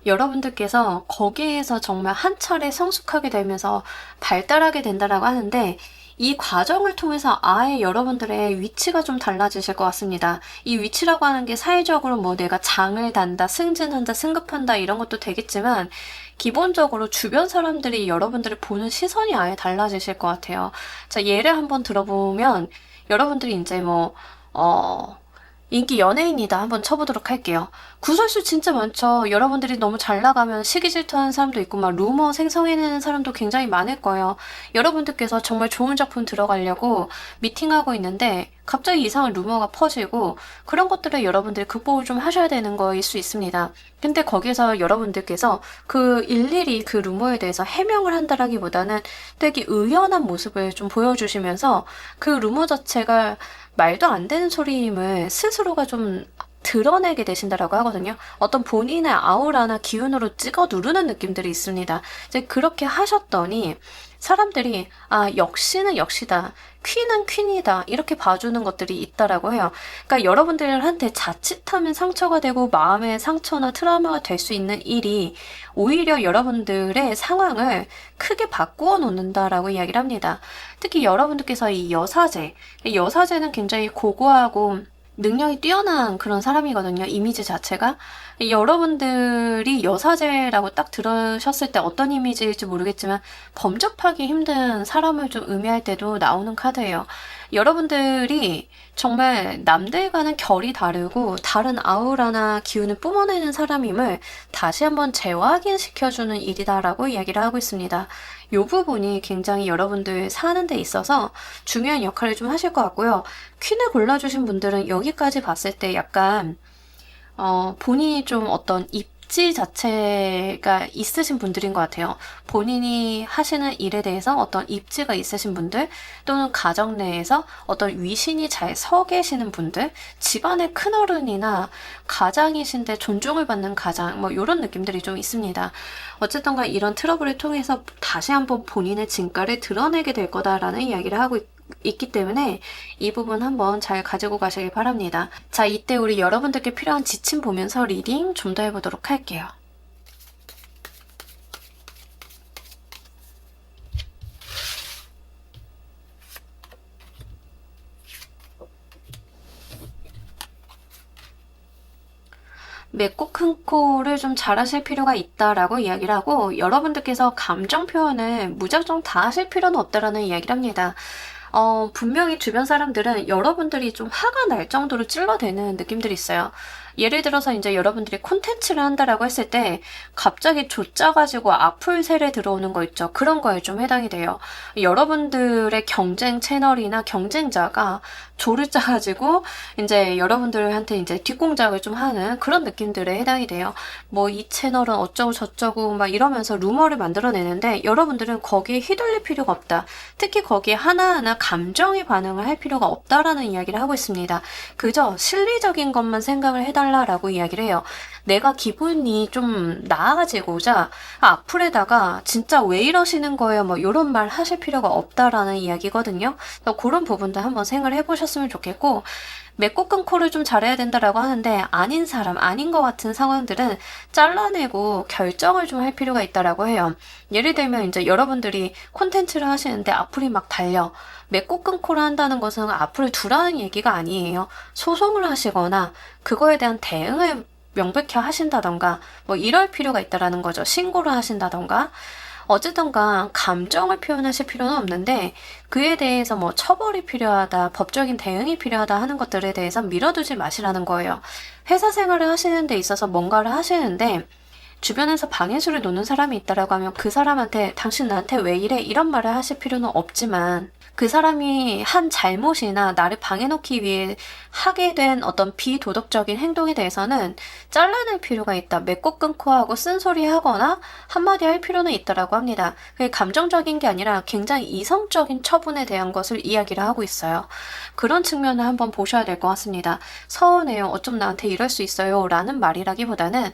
여러분들께서 거기에서 정말 한 차례 성숙하게 되면서 발달하게 된다라고 하는데 이 과정을 통해서 아예 여러분들의 위치가 좀 달라지실 것 같습니다. 이 위치라고 하는 게 사회적으로 뭐 내가 장을 단다, 승진한다, 승급한다 이런 것도 되겠지만 기본적으로 주변 사람들이 여러분들을 보는 시선이 아예 달라지실 것 같아요. 자, 예를 한번 들어보면 여러분들이 이제 인기 연예인이다 한번 쳐보도록 할게요. 구설수 진짜 많죠. 여러분들이 너무 잘 나가면 시기 질투하는 사람도 있고 막 루머 생성해내는 사람도 굉장히 많을 거예요. 여러분들께서 정말 좋은 작품 들어가려고 미팅하고 있는데 갑자기 이상한 루머가 퍼지고 그런 것들을 여러분들이 극복을 좀 하셔야 되는 거일 수 있습니다. 근데 거기서 여러분들께서 그 일일이 그 루머에 대해서 해명을 한다라기보다는 되게 의연한 모습을 좀 보여주시면서 그 루머 자체가 말도 안 되는 소리임을 스스로가 좀 드러내게 되신다라고 하거든요. 어떤 본인의 아우라나 기운으로 찍어 누르는 느낌들이 있습니다. 이제 그렇게 하셨더니 사람들이 역시는 역시다. 퀸은 퀸이다. 이렇게 봐주는 것들이 있다라고 해요. 그러니까 여러분들한테 자칫하면 상처가 되고 마음의 상처나 트라우마가 될 수 있는 일이 오히려 여러분들의 상황을 크게 바꾸어 놓는다라고 이야기를 합니다. 특히 여러분들께서 이 여사제는 굉장히 고고하고 능력이 뛰어난 그런 사람이거든요. 이미지 자체가. 여러분들이 여사제라고 딱 들으셨을 때 어떤 이미지일지 모르겠지만 범접하기 힘든 사람을 좀 의미할 때도 나오는 카드예요. 여러분들이 정말 남들과는 결이 다르고 다른 아우라나 기운을 뿜어내는 사람임을 다시 한번 재확인시켜주는 일이다라고 이야기를 하고 있습니다. 이 부분이 굉장히 여러분들 사는 데 있어서 중요한 역할을 좀 하실 것 같고요. 퀸을 골라주신 분들은 여기까지 봤을 때 약간 본인이 좀 어떤 입지 자체가 있으신 분들인 것 같아요. 본인이 하시는 일에 대해서 어떤 입지가 있으신 분들, 또는 가정 내에서 어떤 위신이 잘 서 계시는 분들, 집안의 큰어른이나 가장이신데 존중을 받는 가장, 뭐 이런 느낌들이 좀 있습니다. 어쨌든 간 이런 트러블을 통해서 다시 한번 본인의 진가를 드러내게 될 거다라는 이야기를 하고 있기 때문에 이 부분 한번 잘 가지고 가시길 바랍니다. 자, 이때 우리 여러분들께 필요한 지침 보면서 리딩 좀 더 해보도록 할게요. 맺고 큰 코를 좀 잘하실 필요가 있다라고 이야기를 하고, 여러분들께서 감정 표현을 무작정 다 하실 필요는 없다라는 이야기를 합니다. 분명히 주변 사람들은 여러분들이 좀 화가 날 정도로 찔러대는 느낌들이 있어요. 예를 들어서 이제 여러분들이 콘텐츠를 한다라고 했을 때 갑자기 조짜가지고 악플 세례 들어오는 거 있죠. 그런 거에 좀 해당이 돼요. 여러분들의 경쟁 채널이나 경쟁자가 조를 짜가지고 이제 여러분들한테 이제 뒷공작을 좀 하는 그런 느낌들에 해당이 돼요. 뭐 이 채널은 어쩌고 저쩌고 막 이러면서 루머를 만들어내는데 여러분들은 거기에 휘둘릴 필요가 없다. 특히 거기에 하나하나 감정의 반응을 할 필요가 없다라는 이야기를 하고 있습니다. 그저 실리적인 것만 생각을 해달라라고 이야기를 해요. 내가 기분이 좀 나아지고자 악플에다가 진짜 왜 이러시는 거예요? 뭐 이런 말 하실 필요가 없다라는 이야기거든요. 그래서 그런 부분도 한번 생각을 해보셨으면 좋겠고, 맺고 끊고를 좀 잘해야 된다라고 하는데 아닌 사람, 아닌 것 같은 상황들은 잘라내고 결정을 좀 할 필요가 있다라고 해요. 예를 들면 이제 여러분들이 콘텐츠를 하시는데 악플이 막 달려. 맺고 끊고를 한다는 것은 악플을 두라는 얘기가 아니에요. 소송을 하시거나 그거에 대한 대응을 명백히 하신다던가 뭐 이럴 필요가 있다라는 거죠. 신고를 하신다던가. 어쨌든가 감정을 표현하실 필요는 없는데 그에 대해서 뭐 처벌이 필요하다, 법적인 대응이 필요하다 하는 것들에 대해서 밀어두지 마시라는 거예요. 회사 생활을 하시는 데 있어서 뭔가를 하시는데 주변에서 방해수를 놓는 사람이 있다라고 하면 그 사람한테 당신 나한테 왜 이래? 이런 말을 하실 필요는 없지만 그 사람이 한 잘못이나 나를 방해놓기 위해 하게 된 어떤 비도덕적인 행동에 대해서는 잘라낼 필요가 있다. 맺고 끊고 하고 쓴소리 하거나 한마디 할 필요는 있다라고 합니다. 그게 감정적인 게 아니라 굉장히 이성적인 처분에 대한 것을 이야기를 하고 있어요. 그런 측면을 한번 보셔야 될 것 같습니다. 서운해요. 어쩜 나한테 이럴 수 있어요. 라는 말이라기보다는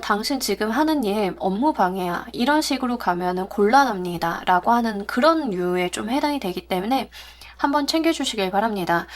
당신 지금 하는 일 업무 방해야. 이런 식으로 가면은 곤란합니다. 라고 하는 그런 류에 좀 해당이 되기 때문에 한번 챙겨주시길 바랍니다.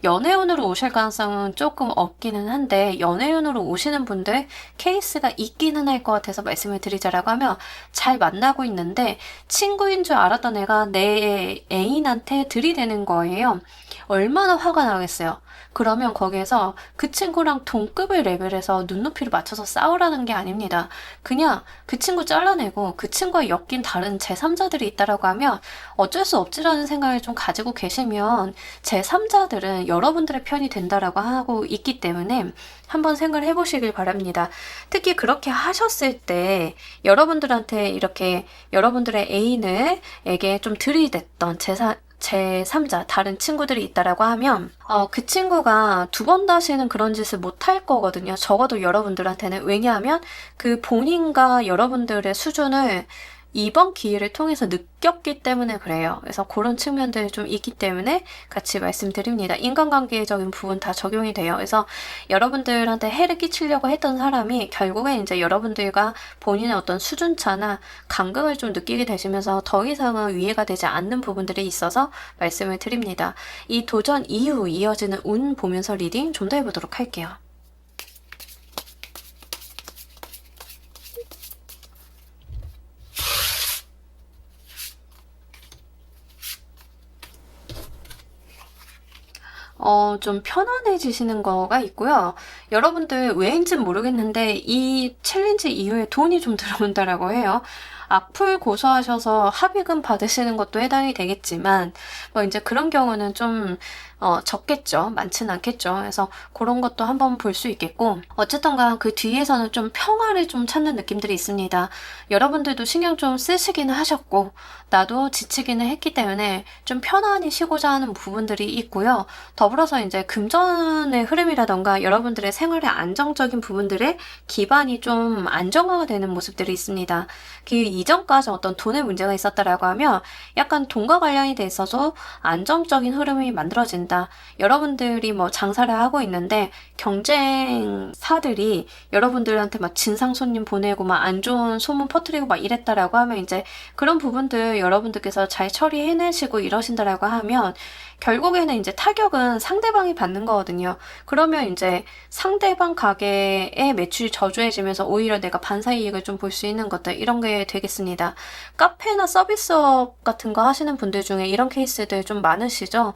연애운으로 오실 가능성은 조금 없기는 한데 연애운으로 오시는 분들 케이스가 있기는 할 것 같아서 말씀을 드리자라고 하면 잘 만나고 있는데 친구인 줄 알았던 애가 내 애인한테 들이대는 거예요. 얼마나 화가 나겠어요. 그러면 거기에서 그 친구랑 동급의 레벨에서 눈높이를 맞춰서 싸우라는 게 아닙니다. 그냥 그 친구 잘라내고 그 친구와 엮인 다른 제3자들이 있다라고 하면 어쩔 수 없지라는 생각을 좀 가지고 계시면 제3자들은 여러분들의 편이 된다라고 하고 있기 때문에 한번 생각을 해보시길 바랍니다. 특히 그렇게 하셨을 때 여러분들한테 이렇게 여러분들의 애인에게 좀 들이댔던 제3자, 다른 친구들이 있다라고 하면, 그 친구가 두 번 다시는 그런 짓을 못 할 거거든요. 적어도 여러분들한테는. 왜냐하면 그 본인과 여러분들의 수준을 이번 기회를 통해서 느꼈기 때문에 그래요. 그래서 그런 측면들이 좀 있기 때문에 같이 말씀드립니다. 인간관계적인 부분 다 적용이 돼요. 그래서 여러분들한테 해를 끼치려고 했던 사람이 결국에 이제 여러분들과 본인의 어떤 수준차나 간극을 좀 느끼게 되시면서 더 이상은 이해가 되지 않는 부분들이 있어서 말씀을 드립니다. 이 도전 이후 이어지는 운 보면서 리딩 좀 더 해보도록 할게요. 좀 편안해지시는 거가 있고요. 여러분들 왜인지는 모르겠는데 이 챌린지 이후에 돈이 좀 들어온다라고 해요. 악플 고소하셔서 합의금 받으시는 것도 해당이 되겠지만 뭐 이제 그런 경우는 좀 적겠죠. 많지는 않겠죠. 그래서 그런 것도 한번 볼 수 있겠고, 어쨌든간 그 뒤에서는 좀 평화를 좀 찾는 느낌들이 있습니다. 여러분들도 신경 좀 쓰시기는 하셨고, 나도 지치기는 했기 때문에 좀 편안히 쉬고자 하는 부분들이 있고요. 더불어서 이제 금전의 흐름이라던가 여러분들의 생활의 안정적인 부분들의 기반이 좀 안정화가 되는 모습들이 있습니다. 그 이전까지 어떤 돈의 문제가 있었다라고 하면 약간 돈과 관련이 돼 있어서 안정적인 흐름이 만들어진다. 여러분들이 뭐 장사를 하고 있는데 경쟁사들이 여러분들한테 막 진상 손님 보내고 막 안 좋은 소문 퍼뜨리고 막 이랬다라고 하면 이제 그런 부분들 여러분들께서 잘 처리해내시고 이러신다라고 하면 결국에는 이제 타격은 상대방이 받는 거거든요. 그러면 이제 상대방 가게의 매출이 저조해지면서 오히려 내가 반사이익을 좀 볼 수 있는 것들 이런 게 되겠습니다. 카페나 서비스업 같은 거 하시는 분들 중에 이런 케이스들 좀 많으시죠?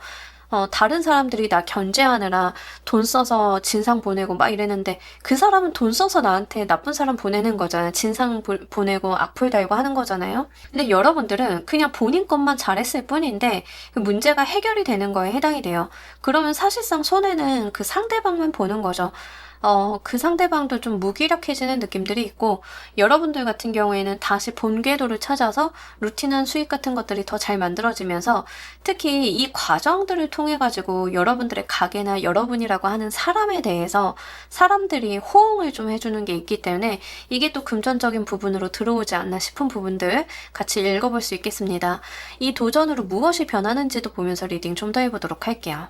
다른 사람들이 나 견제하느라 돈 써서 진상 보내고 막 이랬는데 그 사람은 돈 써서 나한테 나쁜 사람 보내는 거잖아요. 진상 보내고 악플 달고 하는 거잖아요. 근데 여러분들은 그냥 본인 것만 잘했을 뿐인데 그 문제가 해결이 되는 거에 해당이 돼요. 그러면 사실상 손해는 그 상대방만 보는 거죠. 그 상대방도 좀 무기력해지는 느낌들이 있고, 여러분들 같은 경우에는 다시 본 궤도를 찾아서 루틴한 수익 같은 것들이 더 잘 만들어지면서, 특히 이 과정들을 통해가지고 여러분들의 가게나 여러분이라고 하는 사람에 대해서 사람들이 호응을 좀 해주는 게 있기 때문에 이게 또 금전적인 부분으로 들어오지 않나 싶은 부분들 같이 읽어볼 수 있겠습니다. 이 도전으로 무엇이 변하는지도 보면서 리딩 좀 더 해보도록 할게요.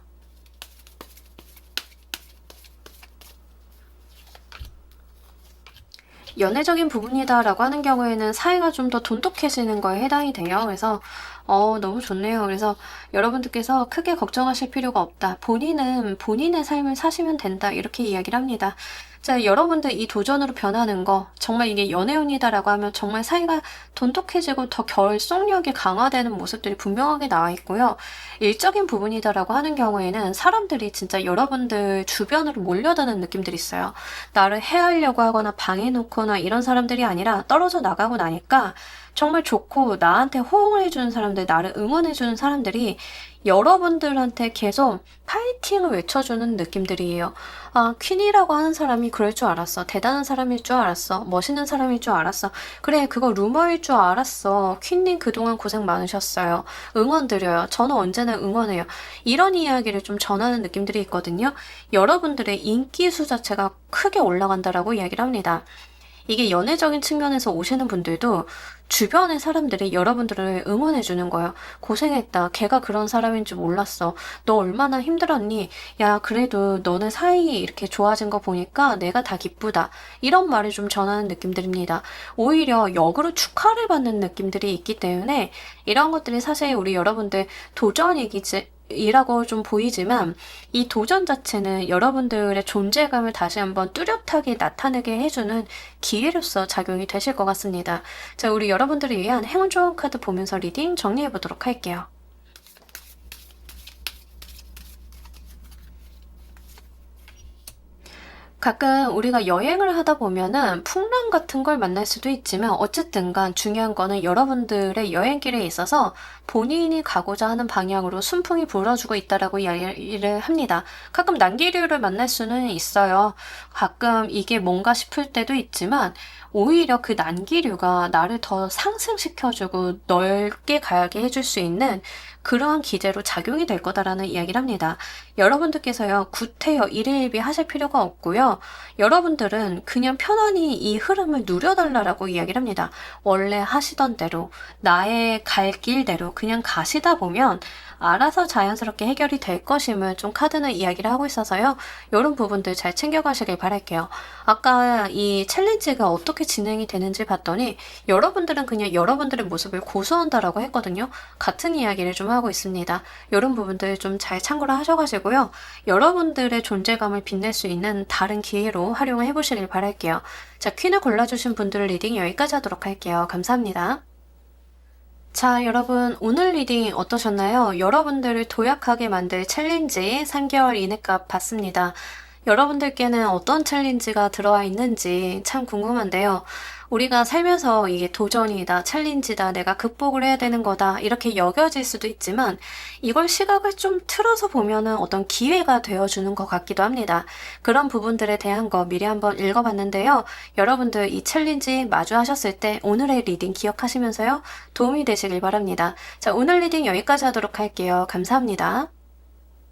연애적인 부분이다라고 하는 경우에는 사이가 좀 더 돈독해지는 거에 해당이 돼요. 그래서 너무 좋네요. 그래서 여러분들께서 크게 걱정하실 필요가 없다. 본인은 본인의 삶을 사시면 된다. 이렇게 이야기를 합니다. 자, 여러분들 이 도전으로 변하는 거 정말 이게 연애운이다라고 하면 정말 사이가 돈독해지고 더 결속력이 강화되는 모습들이 분명하게 나와 있고요. 일적인 부분이다라고 하는 경우에는 사람들이 진짜 여러분들 주변으로 몰려드는 느낌들이 있어요. 나를 해하려고 하거나 방해놓거나 이런 사람들이 아니라 떨어져 나가고 나니까 정말 좋고 나한테 호응을 해주는 사람들, 나를 응원해주는 사람들이 여러분들한테 계속 파이팅을 외쳐주는 느낌들이에요. 아, 퀸이라고 하는 사람이 그럴 줄 알았어. 대단한 사람일 줄 알았어. 멋있는 사람일 줄 알았어. 그래, 그거 루머일 줄 알았어. 퀸님 그동안 고생 많으셨어요. 응원 드려요. 저는 언제나 응원해요. 이런 이야기를 좀 전하는 느낌들이 있거든요. 여러분들의 인기수 자체가 크게 올라간다라고 이야기를 합니다. 이게 연애적인 측면에서 오시는 분들도 주변의 사람들이 여러분들을 응원해주는 거예요. 고생했다. 걔가 그런 사람인 줄 몰랐어. 너 얼마나 힘들었니? 야, 그래도 너네 사이 이렇게 좋아진 거 보니까 내가 다 기쁘다. 이런 말을 좀 전하는 느낌들입니다. 오히려 역으로 축하를 받는 느낌들이 있기 때문에 이런 것들이 사실 우리 여러분들 이라고 좀 보이지만 이 도전 자체는 여러분들의 존재감을 다시 한번 뚜렷하게 나타내게 해주는 기회로서 작용이 되실 것 같습니다. 자, 우리 여러분들을 위한 행운 좋은 카드 보면서 리딩 정리해 보도록 할게요. 가끔 우리가 여행을 하다 보면은 풍랑 같은 걸 만날 수도 있지만 어쨌든 간 중요한 거는 여러분들의 여행길에 있어서 본인이 가고자 하는 방향으로 순풍이 불어주고 있다라고 이야기를 합니다. 가끔 난기류를 만날 수는 있어요. 가끔 이게 뭔가 싶을 때도 있지만 오히려 그 난기류가 나를 더 상승시켜주고 넓게 가게 해줄 수 있는 그러한 기제로 작용이 될 거다라는 이야기를 합니다. 여러분들께서요, 구태여 일일비 하실 필요가 없고요. 여러분들은 그냥 편안히 이 흐름을 누려달라고 이야기를 합니다. 원래 하시던 대로, 나의 갈 길대로 그냥 가시다 보면 알아서 자연스럽게 해결이 될 것임을 좀 카드는 이야기를 하고 있어서요. 이런 부분들 잘 챙겨가시길 바랄게요. 아까 이 챌린지가 어떻게 진행이 되는지 봤더니 여러분들은 그냥 여러분들의 모습을 고수한다라고 했거든요. 같은 이야기를 좀 하고 있습니다. 이런 부분들 좀 잘 참고를 하셔가지고요. 여러분들의 존재감을 빛낼 수 있는 다른 기회로 활용을 해보시길 바랄게요. 자, 퀸을 골라주신 분들 리딩 여기까지 하도록 할게요. 감사합니다. 자, 여러분 오늘 리딩 어떠셨나요? 여러분들을 도약하게 만들 챌린지 3개월 이내값 받습니다. 여러분들께는 어떤 챌린지가 들어와 있는지 참 궁금한데요. 우리가 살면서 이게 도전이다, 챌린지다, 내가 극복을 해야 되는 거다, 이렇게 여겨질 수도 있지만 이걸 시각을 좀 틀어서 보면은 어떤 기회가 되어주는 것 같기도 합니다. 그런 부분들에 대한 거 미리 한번 읽어봤는데요. 여러분들 이 챌린지 마주하셨을 때 오늘의 리딩 기억하시면서요. 도움이 되시길 바랍니다. 자, 오늘 리딩 여기까지 하도록 할게요. 감사합니다.